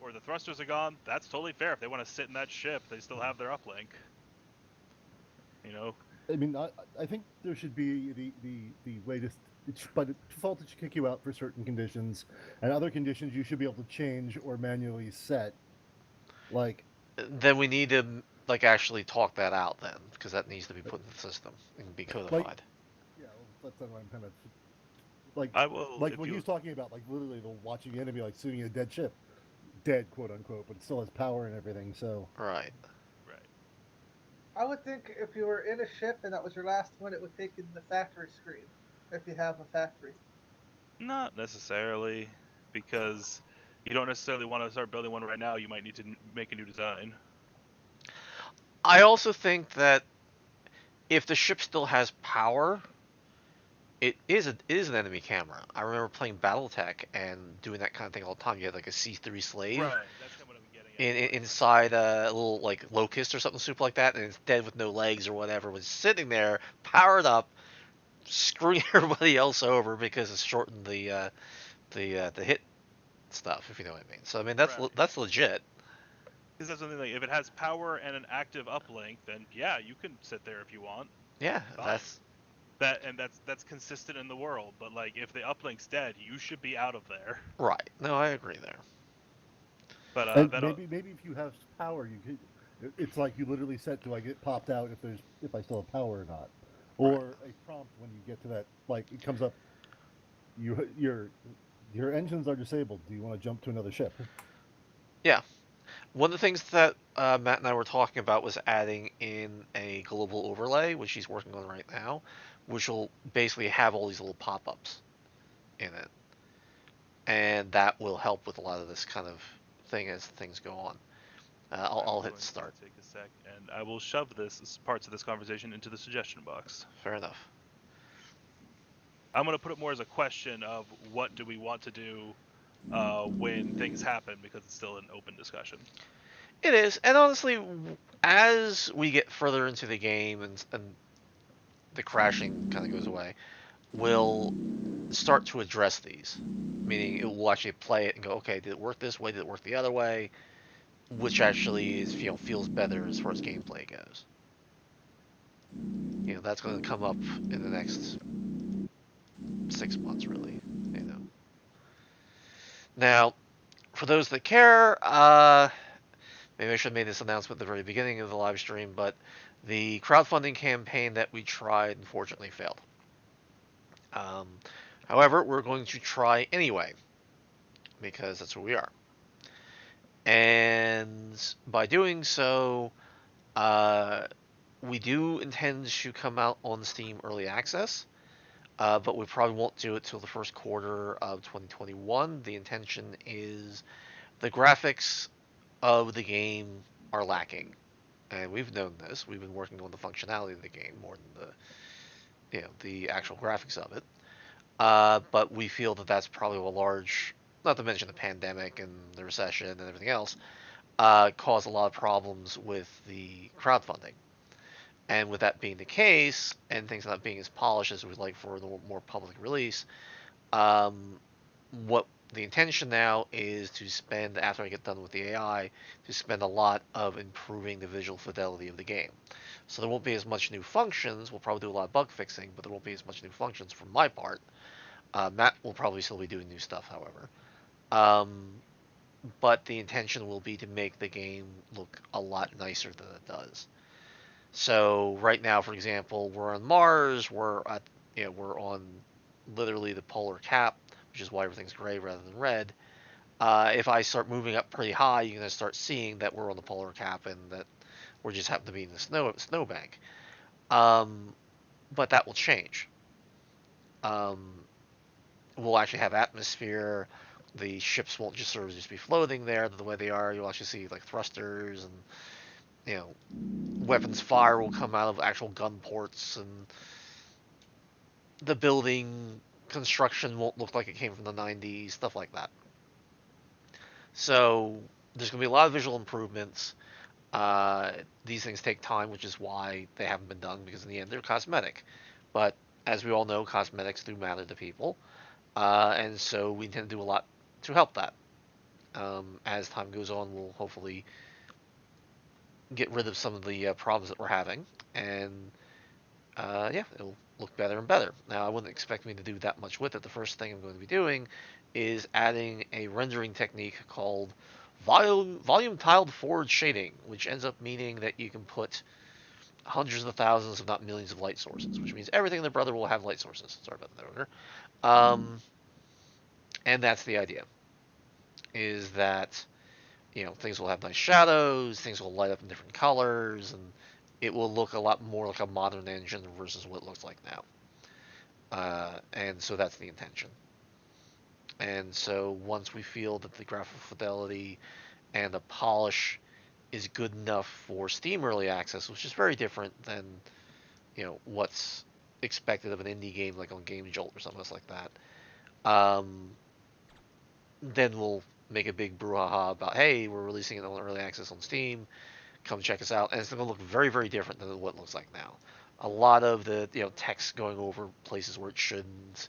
or the thrusters are gone, that's totally fair. If they want to sit in that ship, they still have their uplink. You know. I mean, I think there should be the way to. By default, it should kick you out for certain conditions, and other conditions you should be able to change or manually set. Like. Then we need to actually talk that out then, because that needs to be put in the system and be codified. Yeah, well, that's what I'm kind of. Like, I will. Like when he was talking about, like, literally the watching the enemy, like, sitting in a dead ship. Dead, quote unquote, but it still has power and everything, so. Right. I would think if you were in a ship and that was your last one, it would take you to the factory screen, if you have a factory. Not necessarily, because you don't necessarily want to start building one right now. You might need to make a new design. I also think that if the ship still has power, it is an enemy camera. I remember playing BattleTech and doing that kind of thing all the time. You had like a C3 slave. Right. That's kind of what I'm getting at. Inside a little like locust or something super like that, and it's dead with no legs or whatever, was sitting there powered up, screwing everybody else over because it's shortened the hit stuff, if you know what I mean. So I mean that's legit. Because that's something like if it has power and an active uplink, then yeah, you can sit there if you want. Yeah, Fine. That's consistent in the world. But like if the uplink's dead, you should be out of there. Right. No, I agree there. But maybe if you have power, you could. It's like you literally set, do I get popped out if I still have power or not, or a prompt when you get to that, like it comes up, your engines are disabled. Do you want to jump to another ship? Yeah. One of the things that Matt and I were talking about was adding in a global overlay, which he's working on right now, which will basically have all these little pop-ups in it, and that will help with a lot of this kind of thing as things go on. I'll hit start. Take a sec, and I will shove parts of this conversation into the suggestion box. Fair enough. I'm going to put it more as a question of what do we want to do when things happen, because it's still an open discussion. It is, and honestly, as we get further into the game and the crashing kind of goes away, we'll start to address these. Meaning, it will actually play it and go, okay, did it work this way? Did it work the other way? Which actually feels better as far as gameplay goes. That's going to come up in the next 6 months, really. Now, for those that care, maybe I should have made this announcement at the very beginning of the live stream, but the crowdfunding campaign that we tried unfortunately failed. However, we're going to try anyway, because that's who we are. And by doing so, we do intend to come out on Steam Early Access, but we probably won't do it till the first quarter of 2021. The intention is the graphics of the game are lacking, and we've known this. We've been working on the functionality of the game more than the actual graphics of it. But we feel that that's probably a large, not to mention the pandemic and the recession and everything else, caused a lot of problems with the crowdfunding. And with that being the case, and things not being as polished as we'd like for the more public release, what the intention now is to spend, after I get done with the AI, to spend a lot of improving the visual fidelity of the game. So there won't be as much new functions. We'll probably do a lot of bug fixing, but there won't be as much new functions from my part. Matt will probably still be doing new stuff, however. But the intention will be to make the game look a lot nicer than it does. So right now, for example, we're on Mars. We're on literally the polar cap, which is why everything's gray rather than red. If I start moving up pretty high, you're gonna start seeing that we're on the polar cap and that we're just happen to be in the snowbank. But that will change. We'll actually have atmosphere. The ships won't just sort of just be floating there the way they are. You'll actually see like thrusters and weapons fire will come out of actual gun ports, and the building construction won't look like it came from the 90s, stuff like that. So there's going to be a lot of visual improvements. These things take time, which is why they haven't been done, because in the end they're cosmetic. But as we all know, cosmetics do matter to people, and so we intend to do a lot to help that. As time goes on, we'll hopefully get rid of some of the problems that we're having, and it'll look better and better. Now, I wouldn't expect me to do that much with it. The first thing I'm going to be doing is adding a rendering technique called volume tiled forward shading, which ends up meaning that you can put hundreds of thousands, if not millions, of light sources, which means everything in the brother will have light sources. Sorry about that, Ogre. And that's the idea, is that things will have nice shadows, things will light up in different colors, and it will look a lot more like a modern engine versus what it looks like now. And so that's the intention. And so once we feel that the graphical fidelity and the polish is good enough for Steam Early Access, which is very different than what's expected of an indie game like on Game Jolt or something else like that, then we'll make a big brouhaha about, hey, we're releasing it on Early Access on Steam, come check us out. And it's going to look very, very different than what it looks like now. A lot of the text going over places where it shouldn't.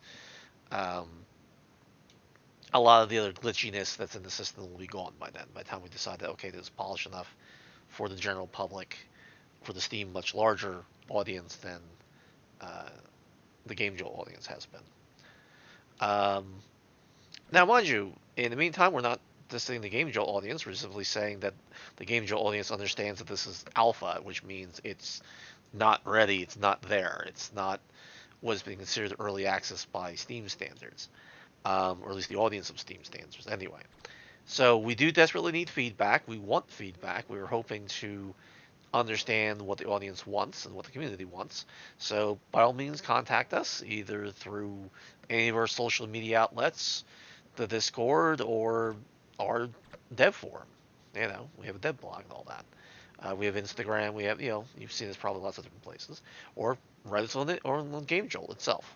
A lot of the other glitchiness that's in the system will be gone by then. By the time we decide that, okay, this is polished enough for the general public, for the Steam much larger audience than the Game Jolt audience has been. Now, mind you, in the meantime, we're not dissing the Game Jolt audience. We're simply saying that the Game Jolt audience understands that this is alpha, which means it's not ready, it's not there, it's not what is being considered early access by Steam standards, or at least the audience of Steam standards anyway. So we do desperately need feedback. We want feedback. We were hoping to understand what the audience wants and what the community wants. So by all means, contact us either through any of our social media outlets, the Discord, or our dev forum. We have a dev blog and all that. We have Instagram. We have, you've seen this probably lots of different places, or write us on it or on Game Jolt itself.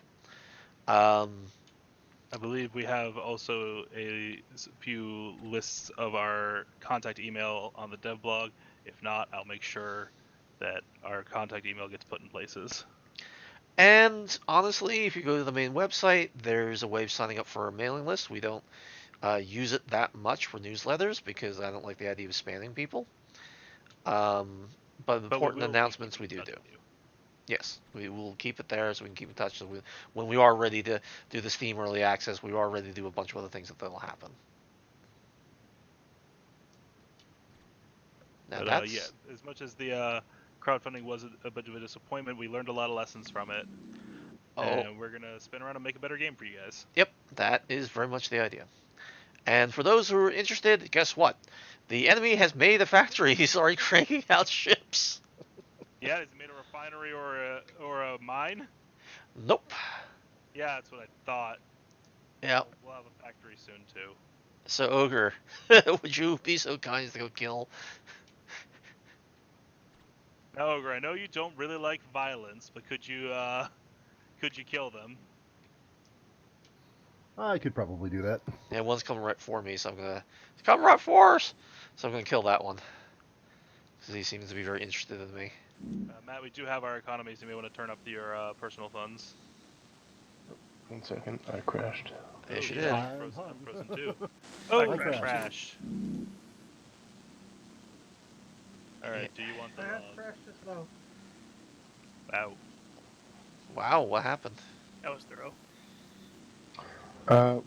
I believe we have also a few lists of our contact email on the dev blog. If not, I'll make sure that our contact email gets put in places. And honestly, if you go to the main website, there's a way of signing up for our mailing list. We don't use it that much for newsletters because I don't like the idea of spamming people. But important announcements we do. Yes, we will keep it there so we can keep in touch. So when we are ready to do the Steam Early Access, we are ready to do a bunch of other things that will happen. Now But yeah, as much as the crowdfunding was a bit of a disappointment, we learned a lot of lessons from it. And we're going to spin around and make a better game for you guys. Yep, that is very much the idea. And for those who are interested, guess what? The enemy has made a factory. He's already cranking out ships. Yeah, has he made a refinery or a mine? Nope. Yeah, that's what I thought. Yeah. We'll have a factory soon, too. So, Ogre, would you be so kind as to go kill? Now, Ogre, I know you don't really like violence, but could you kill them? I could probably do that. Yeah, one's coming right for me, so I'm gonna come right for us. So I'm gonna kill that one because he seems to be very interested in me. Matt, we do have our economies. You may want to turn up your personal funds. 1 second, I crashed. Yes, Oh, you yeah, did. I'm I'm frozen hung. too. I Oh, crashed. crash. All right, Yeah. do you want the I have log? crashed as well. Wow. Wow, what happened? That was thorough.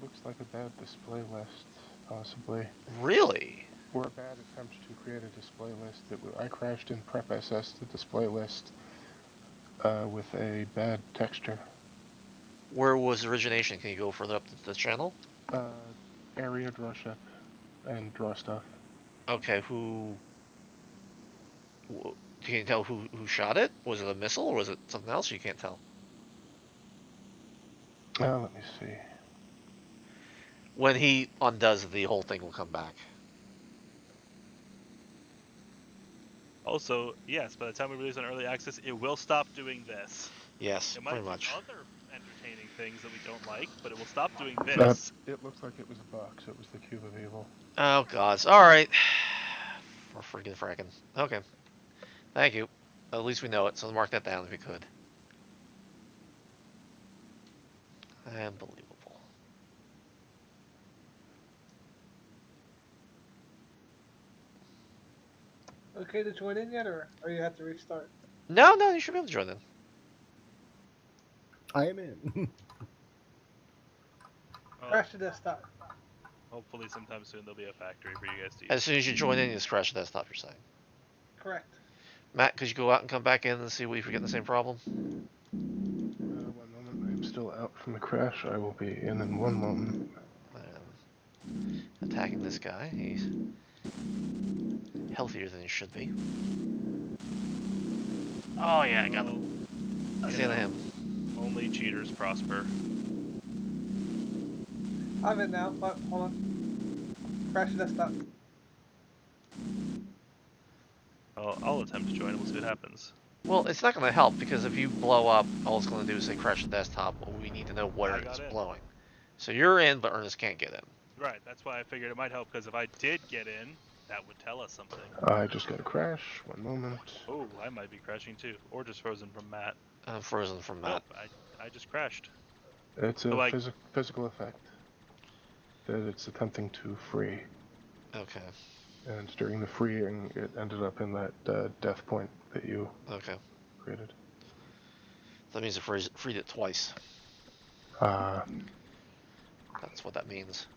Looks like a bad display list, possibly. Really? Or a bad attempt to create a display list. I crashed in prep SS the display list with a bad texture. Where was origination? Can you go further up the channel? Area draw ship and draw stuff. Okay, can you tell who shot it? Was it a missile or was it something else? You can't tell. Let me see. When he undoes, the whole thing will come back. Also, yes, by the time we release on early access, it will stop doing this. Yes, It pretty might do much. other entertaining things that we don't like, but it will stop doing It this. looks like it was a box. It was the Cube of Evil. Oh gods. All right. We're freaking fracking. Okay. Thank you. At least we know it, so mark that down if we could. Unbelievable. Okay to join in yet, or you have to restart? No, you should be able to join in. I am in. Well, Crash the desktop. hopefully sometime soon there'll be a factory for you guys to use. As soon as you join in, you just crash the desktop, you're saying. Correct. Matt, could you go out and come back in and see if we're getting the same problem? 1 moment. I'm still out from the crash. I will be in 1 moment. Attacking this guy. He's healthier than he should be. Oh yeah, I got him. That's the end of him. Only cheaters prosper. I'm in now, but hold on. Crash the desktop. I'll attempt to join and we'll see what happens. Well, it's not going to help because if you blow up, all it's going to do is say crash the desktop. Well, we need to know where I it's got in. blowing. So you're in, but Ernest can't get in. Right, that's why I figured it might help, because if I did get in, that would tell us something. I just got a crash. 1 moment. Oh, I might be crashing too. Or just frozen from Matt. I'm frozen from Matt. Nope, I just crashed. It's So, a like, physical effect that it's attempting to free. Okay. And during the freeing, it ended up in that death point that you Okay. created. That means it freed it twice. Uh, That's what that means.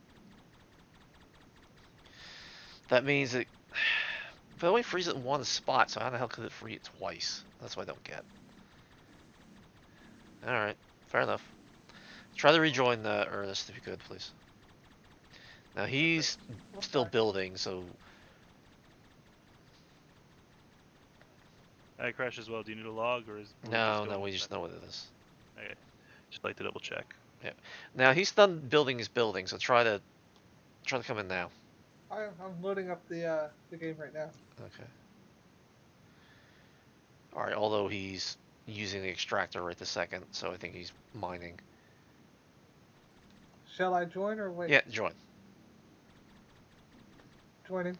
That means it... But it only frees it in one spot, so how the hell could it free it twice? That's what I don't get. Alright, fair enough. Try to rejoin Ernest if you could, please. Now he's still building, so... I crashed as well. Do you need a log, or is... No, we just know what it is. Okay, just like to double check. Yeah. Now he's done building his building, so try to come in now. I'm loading up the game right now. Okay. Alright, although he's using the extractor right this second, so I think he's mining. Shall I join or wait? Yeah, join. Joining.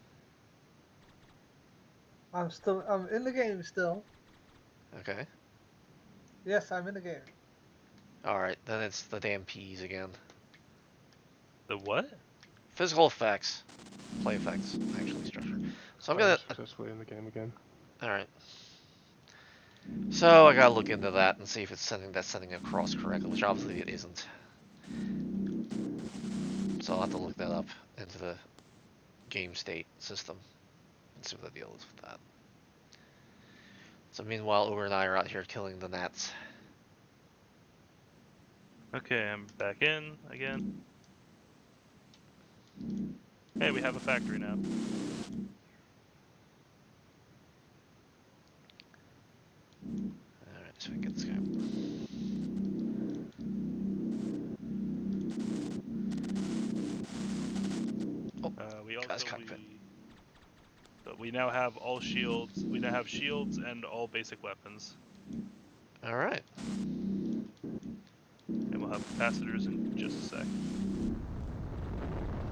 I'm in the game still. Okay. Yes, I'm in the game. Alright, then it's the damn P's again. The what? Physical effects. Play effects, actually structure. So I'm gonna... successfully in the game again. Alright. So I gotta look into that and see if it's sending across correctly, which obviously it isn't. So I'll have to look that up into the game state system and see what the deal is with that. So meanwhile, Uber and I are out here killing the gnats. Okay, I'm back in again. Hey, we have a factory now. Alright, so we can get this guy. We Guy's also cockpit. but we now have all shields. We now have shields and all basic weapons, Alright. and we'll have capacitors in just a sec.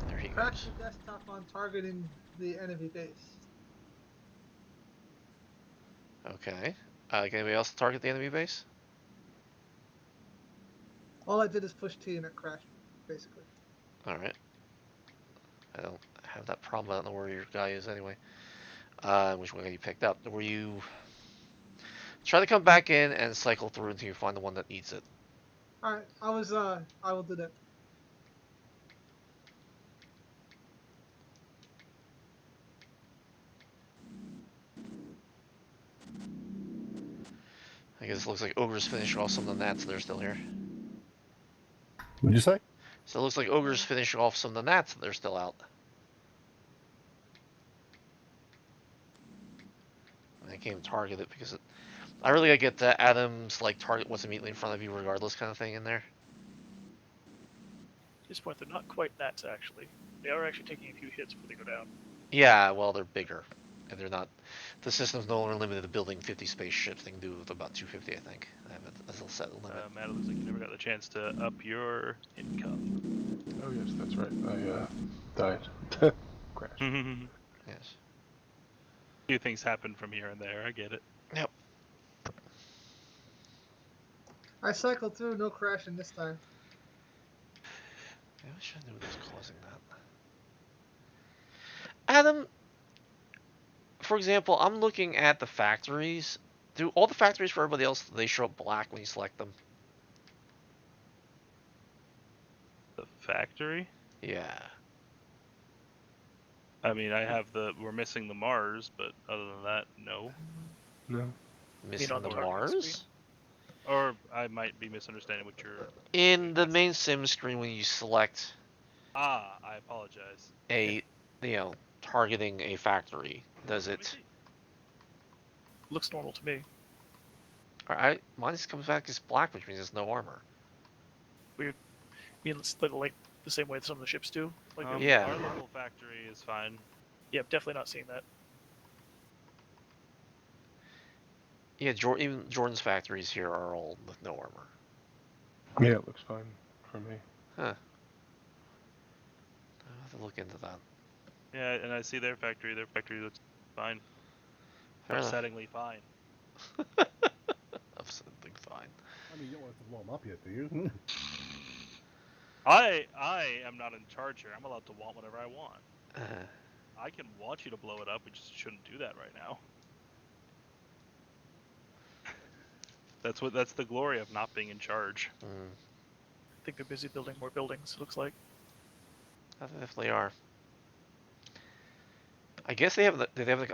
There he Crash goes. the desktop on targeting the enemy base. Okay. Can anybody else target the enemy base? All I did is push T and it crashed. basically. All right. I don't have that problem. I don't know where your guy is anyway. Which one you picked up? Were you try to come back in and cycle through until you find the one that needs it? All right, I will do that. I guess it looks like Ogre's finished off some of the gnats that are still here. What'd you say? So it looks like Ogre's finishing off some of the gnats that are still out. I can't target it because I really gotta get the Adams like target what's immediately in front of you regardless kind of thing in there. At this point, they're not quite gnats, actually. They are actually taking a few hits before they go down. Yeah, well they're bigger. And they're not the system's no longer limited to building 50 spaceships. They can do about 250 I think. I have it as a set limit. Matt, it looks like you never got the chance to up your income. Oh yes, that's right. I died. Crashed. A Yes. few things happen from here and there. I get it. Yep. I cycled through, no crashing this time. I wish I knew what was causing that. Adam, for example, I'm looking at the factories. Do all the factories for everybody else, they show up black when you select them? The factory? Yeah. I mean, we're missing the Mars, but other than that, no. No. Missing on the the target Mars? Or I might be misunderstanding what you're... In the main sim screen when you select Ah, I apologize. targeting a factory, does Let me it... see. Looks normal to me. Mine just comes back as black, which means there's no armor. I mean, it's like the same way that some of the ships do. Like, Yeah. Our local factory is fine. yeah, definitely not seeing that. Yeah, even Jordan's factories here are all with no armor. Yeah, it looks fine for me. Huh. I'll have to look into that. Yeah, and I see their factory. Their factory looks fine. Fair enough. Upsettingly fine. Upsetting fine. I mean, you don't want to blow them up yet, do you? I am not in charge here. I'm allowed to want whatever I want. Uh, I can want you to blow it up. We just shouldn't do that right now. That's the glory of not being in charge. mm, I think they're busy building more buildings, it looks like. they definitely are. I guess they have.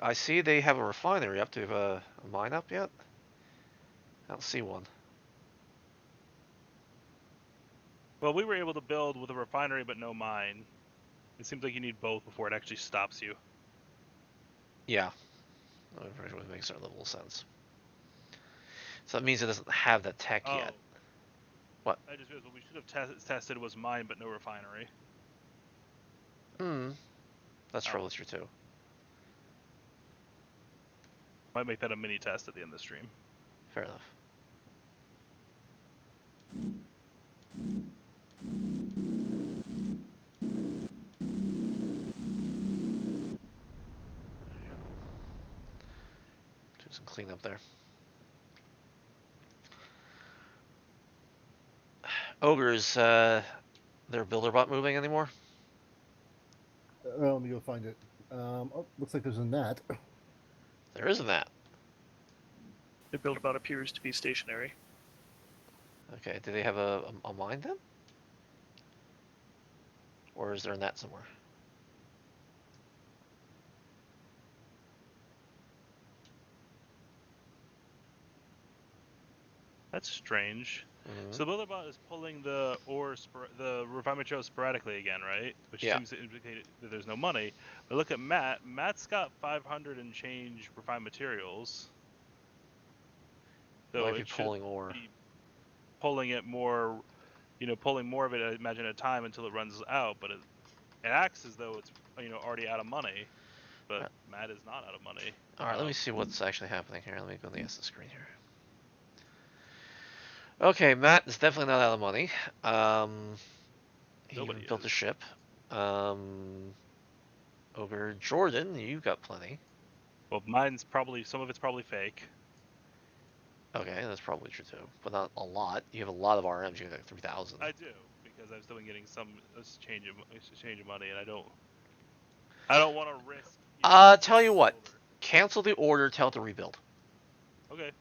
I see they have a refinery up. Do you have a mine up yet? I don't see one. Well, we were able to build with a refinery but no mine. It seems like you need both before it actually stops you. Yeah, that makes a little sense. So that means it doesn't have the tech yet. What? I just realized what we should have tested was mine but no refinery. That's probably true too. Might make that a mini test at the end of the stream. Fair enough. Do some cleanup there. Ogres, their builder bot moving anymore? Well, let me go find it. Oh, looks like there's a gnat. There isn't that. The builder bot appears to be stationary. Okay, do they have a mine then? Or is there a gnat somewhere? That's strange. Mm-hmm. So the builder bot is pulling the refined material sporadically again, right? Which seems to indicate that there's no money. But look at Matt. Matt's got 500 and change refined materials. So Might be it pulling should ore. be pulling it more, pulling more of it, I imagine, at a time until it runs out. But it acts as though it's, already out of money. But Matt is not out of money. Alright, let me see what's actually happening here. Let me go to the SS screen here. Okay, Matt is definitely not out of money. He even built a ship. Over Jordan, you got plenty. Well, some of it's probably fake. Okay, that's probably true too, but not a lot. You have a lot of RMs. You have like 3,000. I do, because I've still been getting some exchange of money, and I don't want to risk. Tell you what. Over. Cancel the order. Tell it to rebuild. Okay.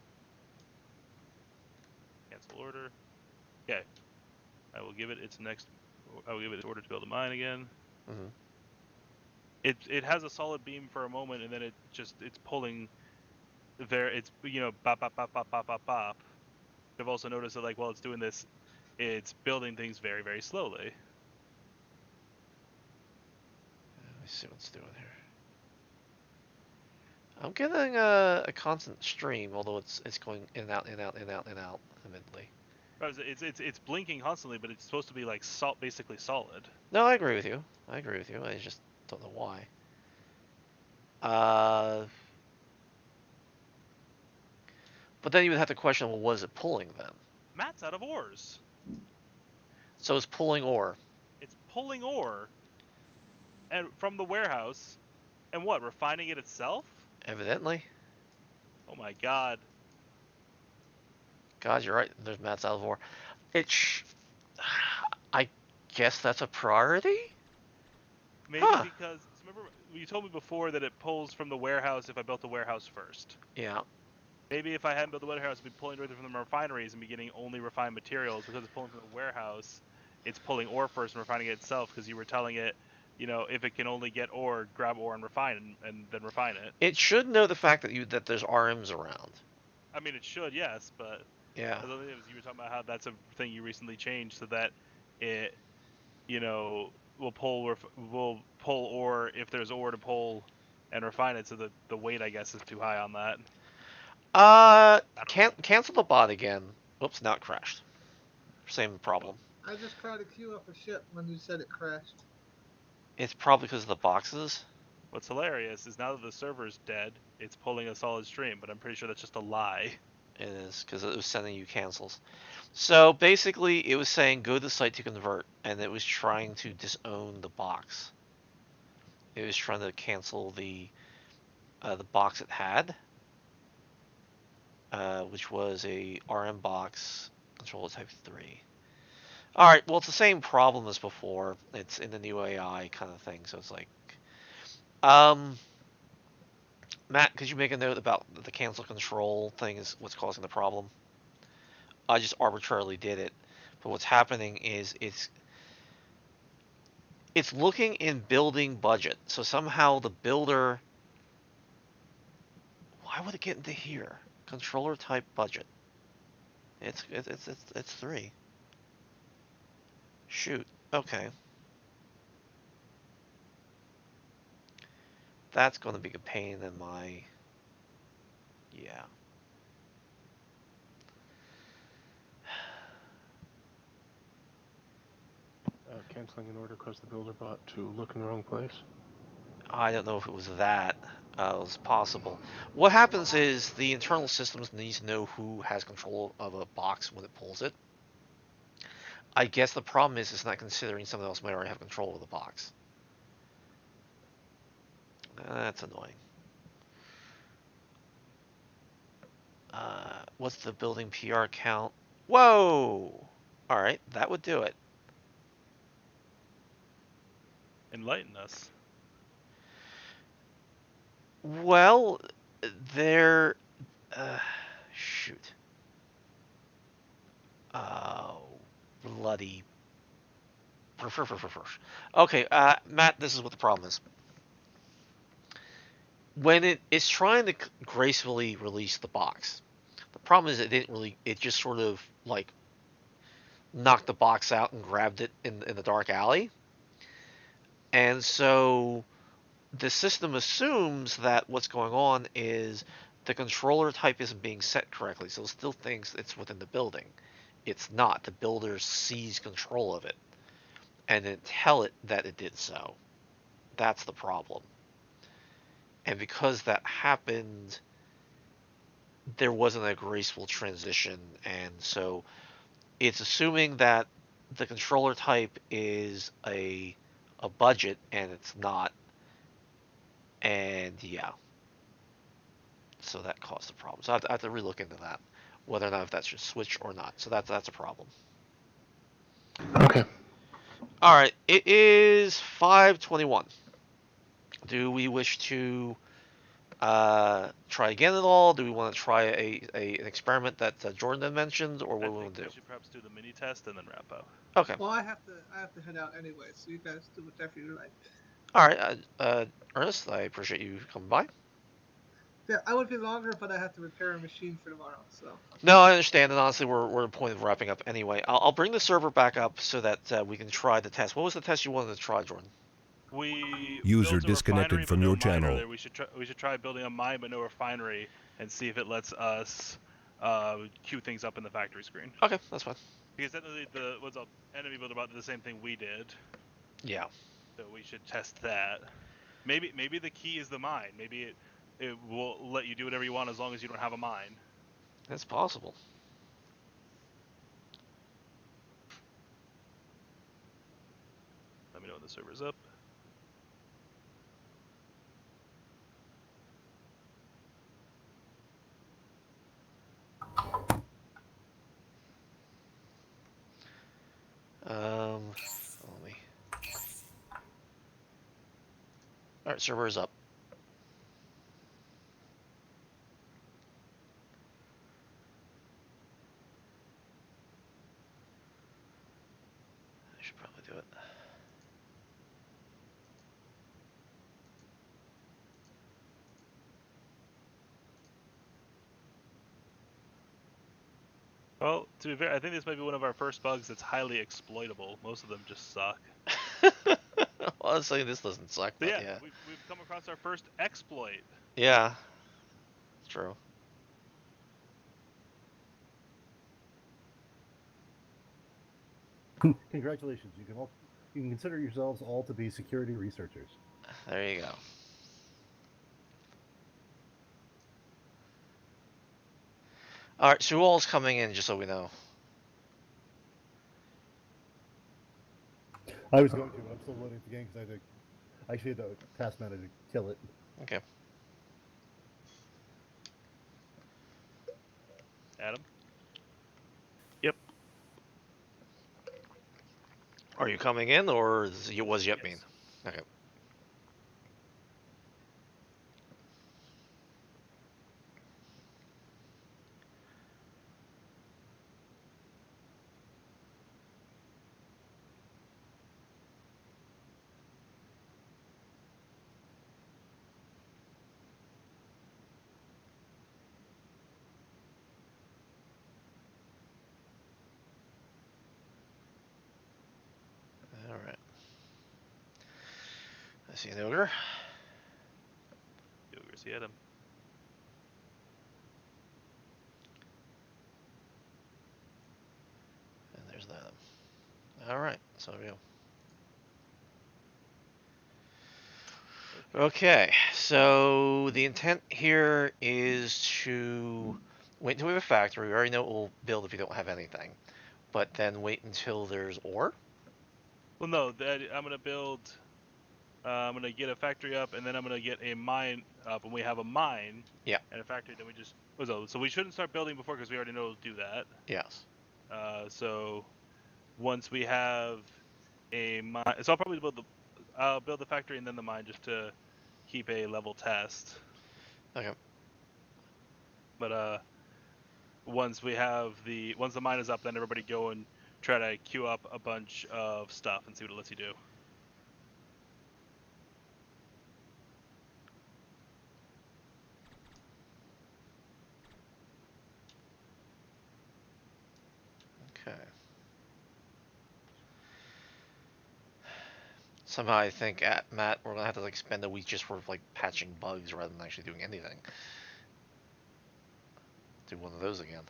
Cancel order. Okay. I will give it its next. I will give it its order to build a mine again. Mhm. It has a solid beam for a moment, and then it's pulling. It's bop bop bop bop bop bop bop. I've also noticed that while it's doing this, it's building things very very slowly. Let me see what it's doing here. I'm getting a constant stream, although it's going in and out, in and out, in and out, in and out, admittedly. It's blinking constantly, but it's supposed to be basically solid. No, I agree with you. I just don't know why. But then you would have to question, well, what is it pulling then? Matt's out of ores. So it's pulling ore. It's pulling ore, and from the warehouse, and refining it itself? Evidently. Oh my god. God, you're right. There's mats out of ore. I guess that's a priority? Maybe because remember you told me before that it pulls from the warehouse if I built the warehouse first. Yeah. Maybe if I hadn't built the warehouse, it'd be pulling directly from the refineries and be getting only refined materials. Because it's pulling from the warehouse, it's pulling ore first and refining it itself. Because you were telling it, if it can only get ore, grab ore and refine and then refine it. It should know the fact that there's RMs around. I mean, it should, yes, but yeah. You were talking about how that's a thing you recently changed so that it, will pull ore if there's ore to pull and refine it. So the weight, I guess, is too high on that. Cancel the bot again. Oops, now it crashed. Same problem. I just tried to queue up a ship when you said it crashed. It's probably because of the boxes. What's hilarious is now that the server's dead, it's pulling a solid stream, but I'm pretty sure that's just a lie. It is, because it was sending you cancels. So basically, it was saying go to the site to convert, and it was trying to disown the box. It was trying to cancel the box it had, which was a RM box, controller type 3. Alright, well, it's the same problem as before. It's in the new AI kind of thing, so it's like... Matt, could you make a note about the cancel control thing is what's causing the problem? I just arbitrarily did it, but what's happening is it's looking in building budget. So somehow the builder... Why would it get into here? Controller type budget. It's 3. Shoot. Okay. That's going to be a pain in my... Yeah. Canceling an order caused the builder bot to look in the wrong place. I don't know if it was that. It was possible. What happens is the internal systems need to know who has control of a box when it pulls it. I guess the problem is it's not considering someone else might already have control of the box. That's annoying. What's the building PR count? Whoa! Alright, that would do it. Enlighten us. Well, they're... shoot. Oh, bloody... Okay, Matt, this is what the problem is. When it's trying to gracefully release the box, the problem is it just sort of, knocked the box out and grabbed it in the dark alley. And so the system assumes that what's going on is the controller type isn't being set correctly, so it still thinks it's within the building. It's not. The builder seized control of it and didn't tell it that it did so. That's the problem. And because that happened, there wasn't a graceful transition, and so it's assuming that the controller type is a budget, and it's not. And yeah, so that caused the problem. So I have to relook into that, whether or not if that's just switch or not. So that's a problem. Okay. All right, it is 5:21. Do we wish to try again at all? Do we want to try an experiment that Jordan had mentioned, or what do we want to we do? should perhaps do the mini test and then wrap up. Okay. Well, I have to head out anyway, so you guys do whatever you like. All right, Ernest, I appreciate you coming by. Yeah, I would be longer, but I have to repair a machine for tomorrow. So No, I understand, and honestly, we're at the point of wrapping up anyway. I'll bring the server back up so that we can try the test. What was the test you wanted to try, Jordan? We User built a disconnected refinery, from but no your mine channel. earlier. We should try building a mine but no refinery and see if it lets us queue things up in the factory screen. Okay, that's fine. Because technically the enemy builder bot did the same thing we did. Yeah. So we should test that. Maybe the key is the mine. Maybe it will let you do whatever you want as long as you don't have a mine. That's possible. Let me know when the server's up. Let me. All right, server is up. I should probably do it. Well, to be fair, I think this might be one of our first bugs that's highly exploitable. Most of them just suck. Honestly, this doesn't suck, So but yeah, yeah. we've come across our first exploit. Yeah. It's true. Congratulations. You can consider yourselves all to be security researchers. There you go. All right, so who all's coming in, just so we know? I was going to, but I'm still loading the game because I actually had the task manager to kill it. Okay. Adam? Yep. Are you coming in, or was yet Yes. mean? Okay. All right. I see an ogre. Yo, see Adam. And there's that. All right, so there we go. Okay, so the intent here is to wait until we have a factory. We already know what we'll build if we don't have anything, but then wait until there's ore. Well, no, I'm gonna build. I'm gonna get a factory up, and then I'm gonna get a mine up. When we have a mine, Yeah. and a factory, then we just. So we shouldn't start building before because we already know to do that. Yes. So once we have a mine, so I'll build the factory and then the mine just to keep a level test. Okay. But once the mine is up, then everybody go and try to queue up a bunch of stuff and see what it lets you do. Okay. Somehow I think at Matt, we're gonna have to like spend a week just for like patching bugs rather than actually doing anything. Do one of those again.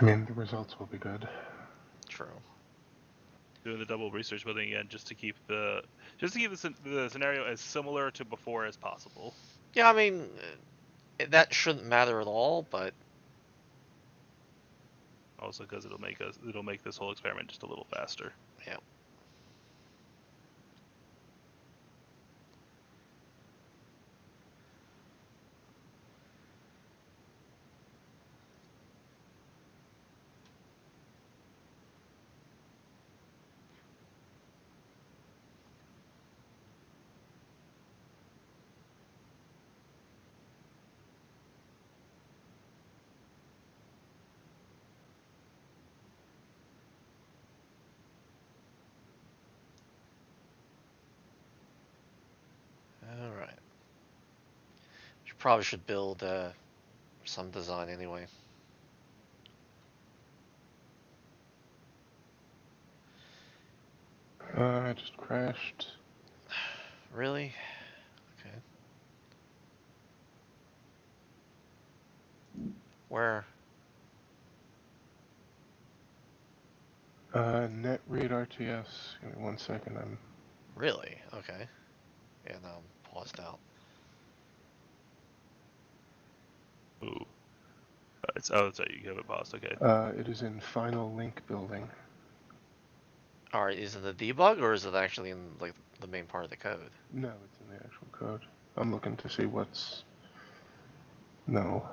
I mean, the results will be good. True. Doing the double research building again just to keep the scenario as similar to before as possible. Yeah, I mean, that shouldn't matter at all, but Also because it'll make this whole experiment just a little faster. yeah. probably should build some design anyway. I just crashed. Really? Okay. Where? Net read RTS. Give me 1 second. I'm. Really? Okay. Yeah, now I'm paused out. Ooh. It's sorry, you have it paused. Okay. It is in final link building. Alright, is it a debug or is it actually in like the main part of the code? No, it's in the actual code. I'm looking to see what's. No.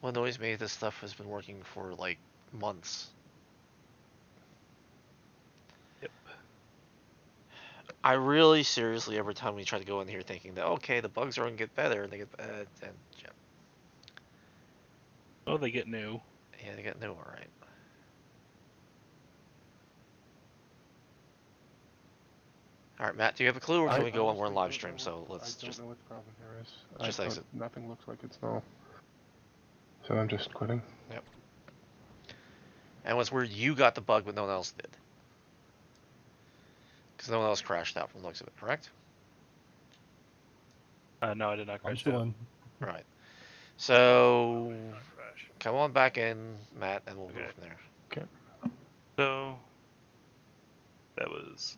What annoys me, this stuff has been working for like months. Yep. I really seriously, every time we try to go in here thinking that, okay, the bugs are going to get better, and they get, and yeah, Oh, they get new. they get new, alright. Alright, Matt, do you have a clue, or can we go on? We're on live stream, so let's I just don't know what the problem here is. just exit. Nothing looks like it's null. So I'm just quitting. Yep. And what's weird, you got the bug, but no one else did. Because no one else crashed out from the looks of it, correct? No, I did not I'm crash still out. in. Right. So, Not crash. come on back in, Matt, and we'll go Okay. from there. So that was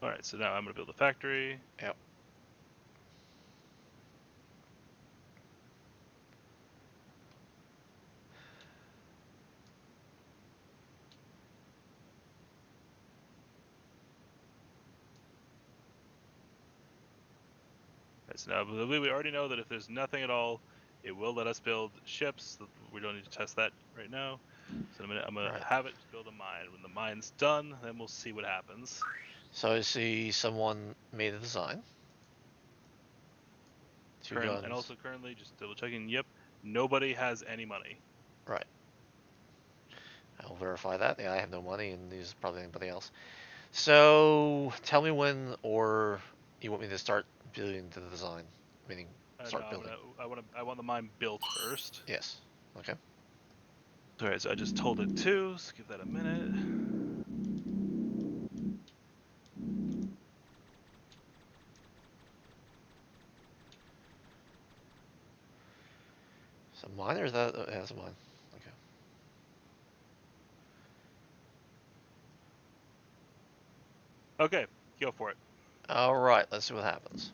all right. So now I'm gonna build a factory. Yep. Right, so now we already know that if there's nothing at all, it will let us build ships. We don't need to test that right now. So in a minute, I'm gonna Right. have it build a mine. When the mine's done, then we'll see what happens. So I see someone made a design. Two guns. And also currently, just double checking. Yep, nobody has any money. Right. I'll verify that. Yeah, I have no money, and neither is probably anybody else. So tell me when, or you want me to start building the design, meaning start No, building. I want the mine built first. Yes. Okay. All right, so I just told it to. So give that a minute. So mine or is that? Yeah, that's mine. Okay. Okay, go for it. All right. Let's see what happens.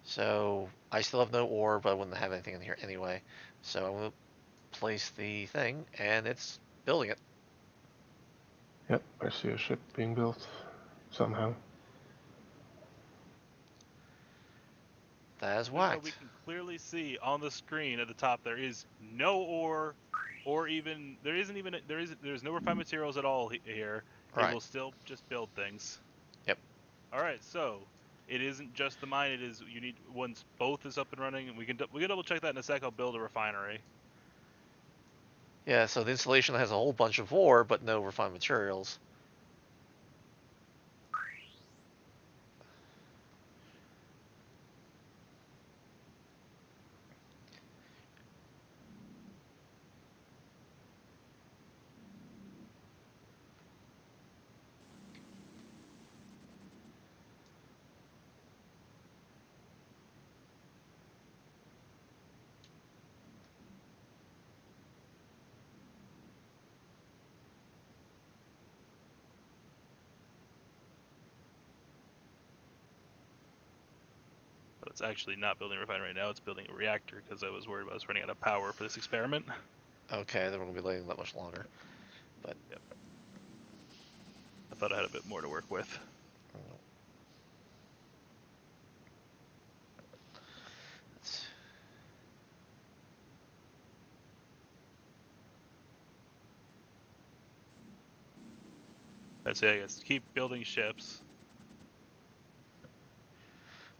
So I still have no ore, but I wouldn't have anything in here anyway. So I'm gonna place the thing, and it's building it. Yep, I see a ship being built somehow. That is Even though whacked. we can clearly see on the screen at the top there is no ore, or even there's no refined materials at all here. It Right. will still just build things. Yep. All right, so it isn't just the mine. It is you need once both is up and running, and we can double check that in a sec. I'll build a refinery. Yeah. So the installation has a whole bunch of ore, but no refined materials. But it's actually not building a refinery right now. It's building a reactor because I was worried about us running out of power for this experiment. Okay, then we're gonna be waiting that much longer. But yep. I thought I had a bit more to work with. I'd say I guess keep building ships.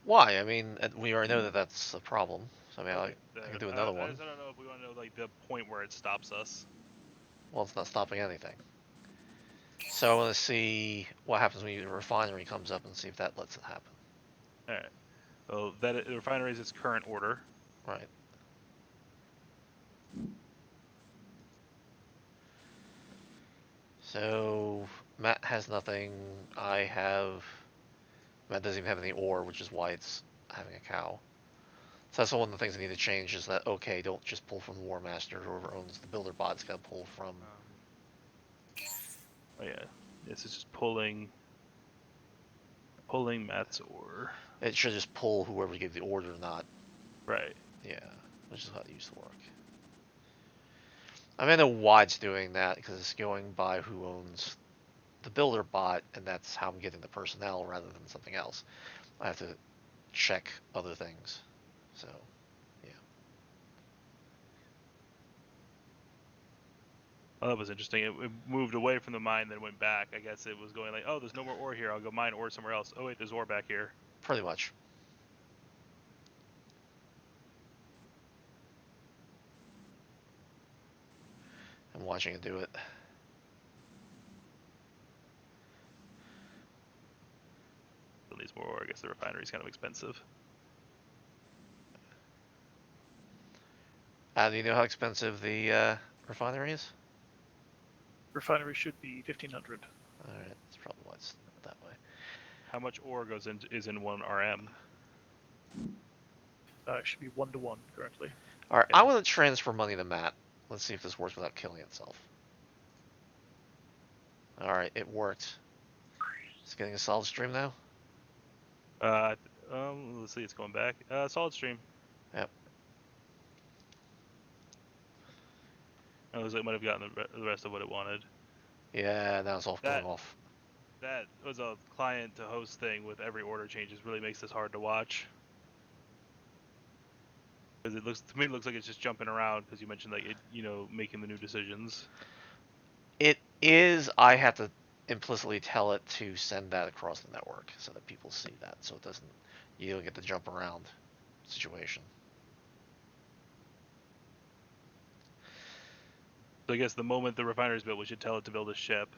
Why? I mean, we already know that that's a problem. So I mean, Okay, I can do another one. I don't know if we want to know like the point where it stops us. Well, it's not stopping anything. So I want to see what happens when the refinery comes up and see if that lets it happen. All right. Well, the refinery is its current order. Right. So Matt has nothing. Matt doesn't even have any ore, which is why it's having a cow. So that's one of the things I need to change is that, okay, don't just pull from the War Master. Whoever owns the builder bot's got to pull from. Oh yeah, this is just pulling Matt's ore. It should just pull whoever gave the order, not. Right. Yeah, which is how it used to work. I mean, I know why it's doing that because it's going by who owns the builder bot, and that's how I'm getting the personnel rather than something else. I have to check other things. So, yeah. Oh, that was interesting. It moved away from the mine, then went back. I guess it was going like, oh, there's no more ore here. I'll go mine ore somewhere else. Oh wait, there's ore back here. Pretty much. I'm watching it do it. Still needs more ore. I guess the refinery's kind of expensive. Do you know how expensive the refinery is? Refinery should be 1,500. All right, that's probably why it's that way. How much ore is in one RM? It should be 1-to-1 currently. All right, Okay. I want to transfer money to Matt. Let's see if this works without killing itself. All right, it worked. It's getting a solid stream now. Let's see. It's going back. Solid stream. Yep. It looks like it might have gotten the rest of what it wanted. Yeah, now it's all going off. That was a client to host thing with every order changes. Really makes this hard to watch. Because it looks like it's just jumping around. Because you mentioned like it, making the new decisions. It is. I have to implicitly tell it to send that across the network so that people see that, so it doesn't. You don't get the jump around situation. So I guess the moment the refinery's built, we should tell it to build a ship,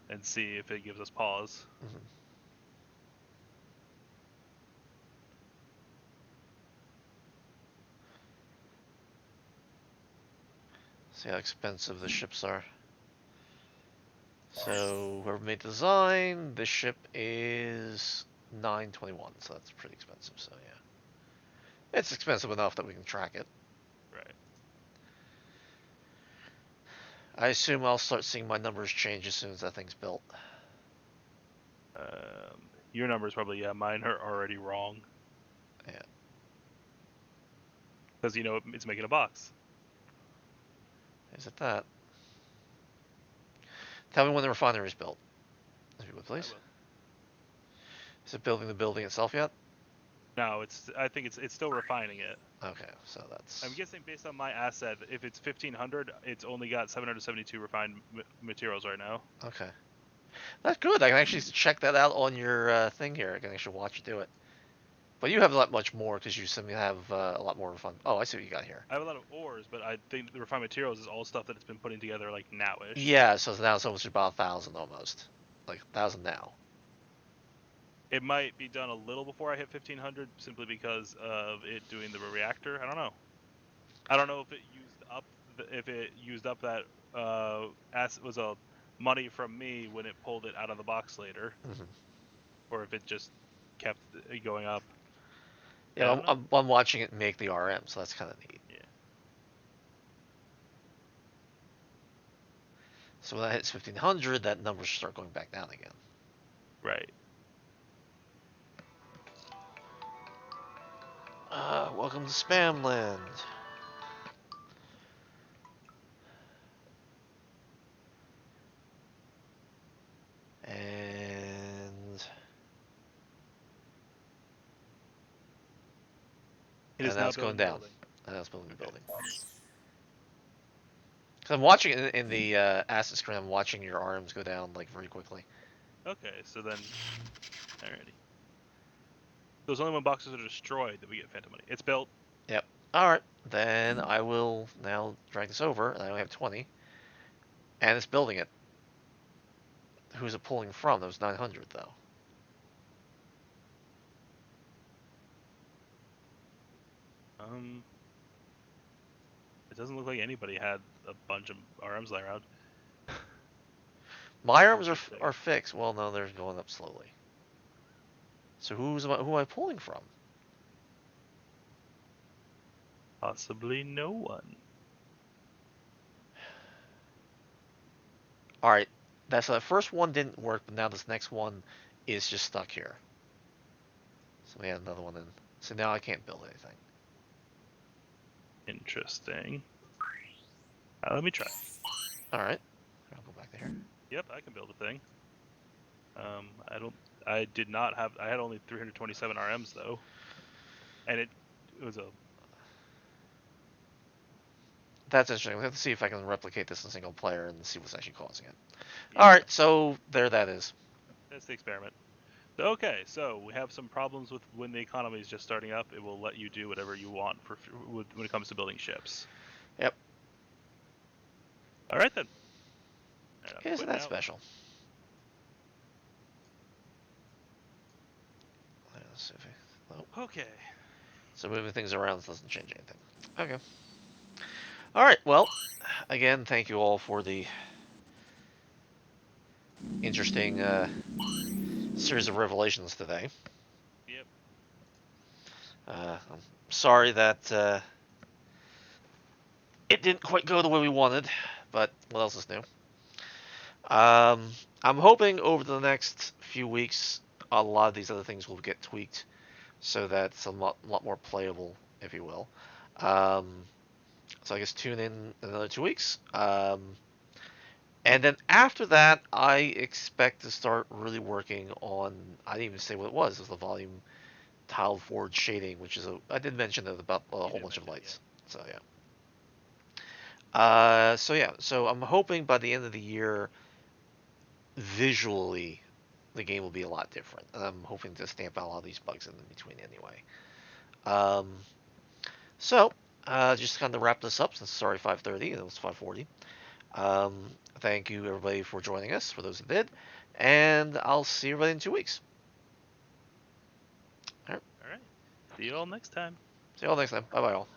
and see if it gives us pause. Mm-hmm. See how expensive the ships are. So whoever made the design, the ship is 921, so that's pretty expensive. So yeah, it's expensive enough that we can track it. Right. I assume I'll start seeing my numbers change as soon as that thing's built. Your numbers probably, yeah. Mine are already wrong. Yeah. Because it's making a box. Is it that? Tell me when the refinery is built, if you would, please. Is it building the building itself yet? No, I think it's still refining it. Okay, so that's. I'm guessing based on my asset, if it's 1,500, it's only got 772 refined materials right now. Okay. That's good. I can actually check that out on your thing here. I can actually watch you do it. But you have a lot much more because you simply have a lot more fun. Oh, I see what you got here. I have a lot of ores, but I think the refined materials is all stuff that it's been putting together like nowish. Yeah, so now it's almost about 1,000 almost. Like 1,000 now. It might be done a little before I hit 1,500, simply because of it doing the reactor. I don't know. I don't know if it used up that asset was a money from me when it pulled it out of the box later, or if it just kept going up. Yeah, I'm watching it make the RM, so that's kind of neat. Yeah. So when that hits 1,500, that number should start going back down again. Right. Welcome to Spamland. And now it's going down. And now it's building the building. Because I'm watching it in the asset screen. I'm watching your arms go down like very quickly. Okay, so then, alrighty. So it's only when boxes are destroyed that we get phantom money. It's built. Yep. All right. Then I will now drag this over, and I only have 20. And it's building it. who's it pulling from? That was 900 though. It doesn't look like anybody had a bunch of RMs lying around. My arms Interesting. are fixed. Well, no, they're going up slowly. So who am I pulling from? Possibly no one. All right, that's the first one didn't work, but now this next one is just stuck here. So we had another one in. So now I can't build anything. Interesting. Let me try. All right, I'll go back to here. Yep, I can build a thing. I did not have. I had only 327 RMs though, and it was a. That's interesting. We have to see if I can replicate this in single player and see what's actually causing it. Yeah, All right, so there that is. that's the experiment. Okay, so we have some problems with when the economy is just starting up. It will let you do whatever you want when it comes to building ships. Yep. All right then. All right, I'm Isn't quitting that out. special? Let's see if I, Okay. so moving things around doesn't change anything. Okay. All right. Well, again, thank you all for the interesting series of revelations today. Yep. I'm sorry that it didn't quite go the way we wanted, but what else is new? I'm hoping over the next few weeks, a lot of these other things will get tweaked so that it's a lot more playable, if you will. So I guess tune in another 2 weeks. And then after that, I expect to start really working on. I didn't even say what it was. It was the volume tile forge shading, which is I did mention it about a whole bunch of lights. So yeah. So I'm hoping by the end of the year, visually, the game will be a lot different. And I'm hoping to stamp out a lot of these bugs in between anyway. Just kind of wrap this up since it's already 5:30 and it was 5:40. Thank you everybody for joining us, for those who did, and I'll see everybody in 2 weeks. All right. See you all next time. See you all next time. Bye bye all.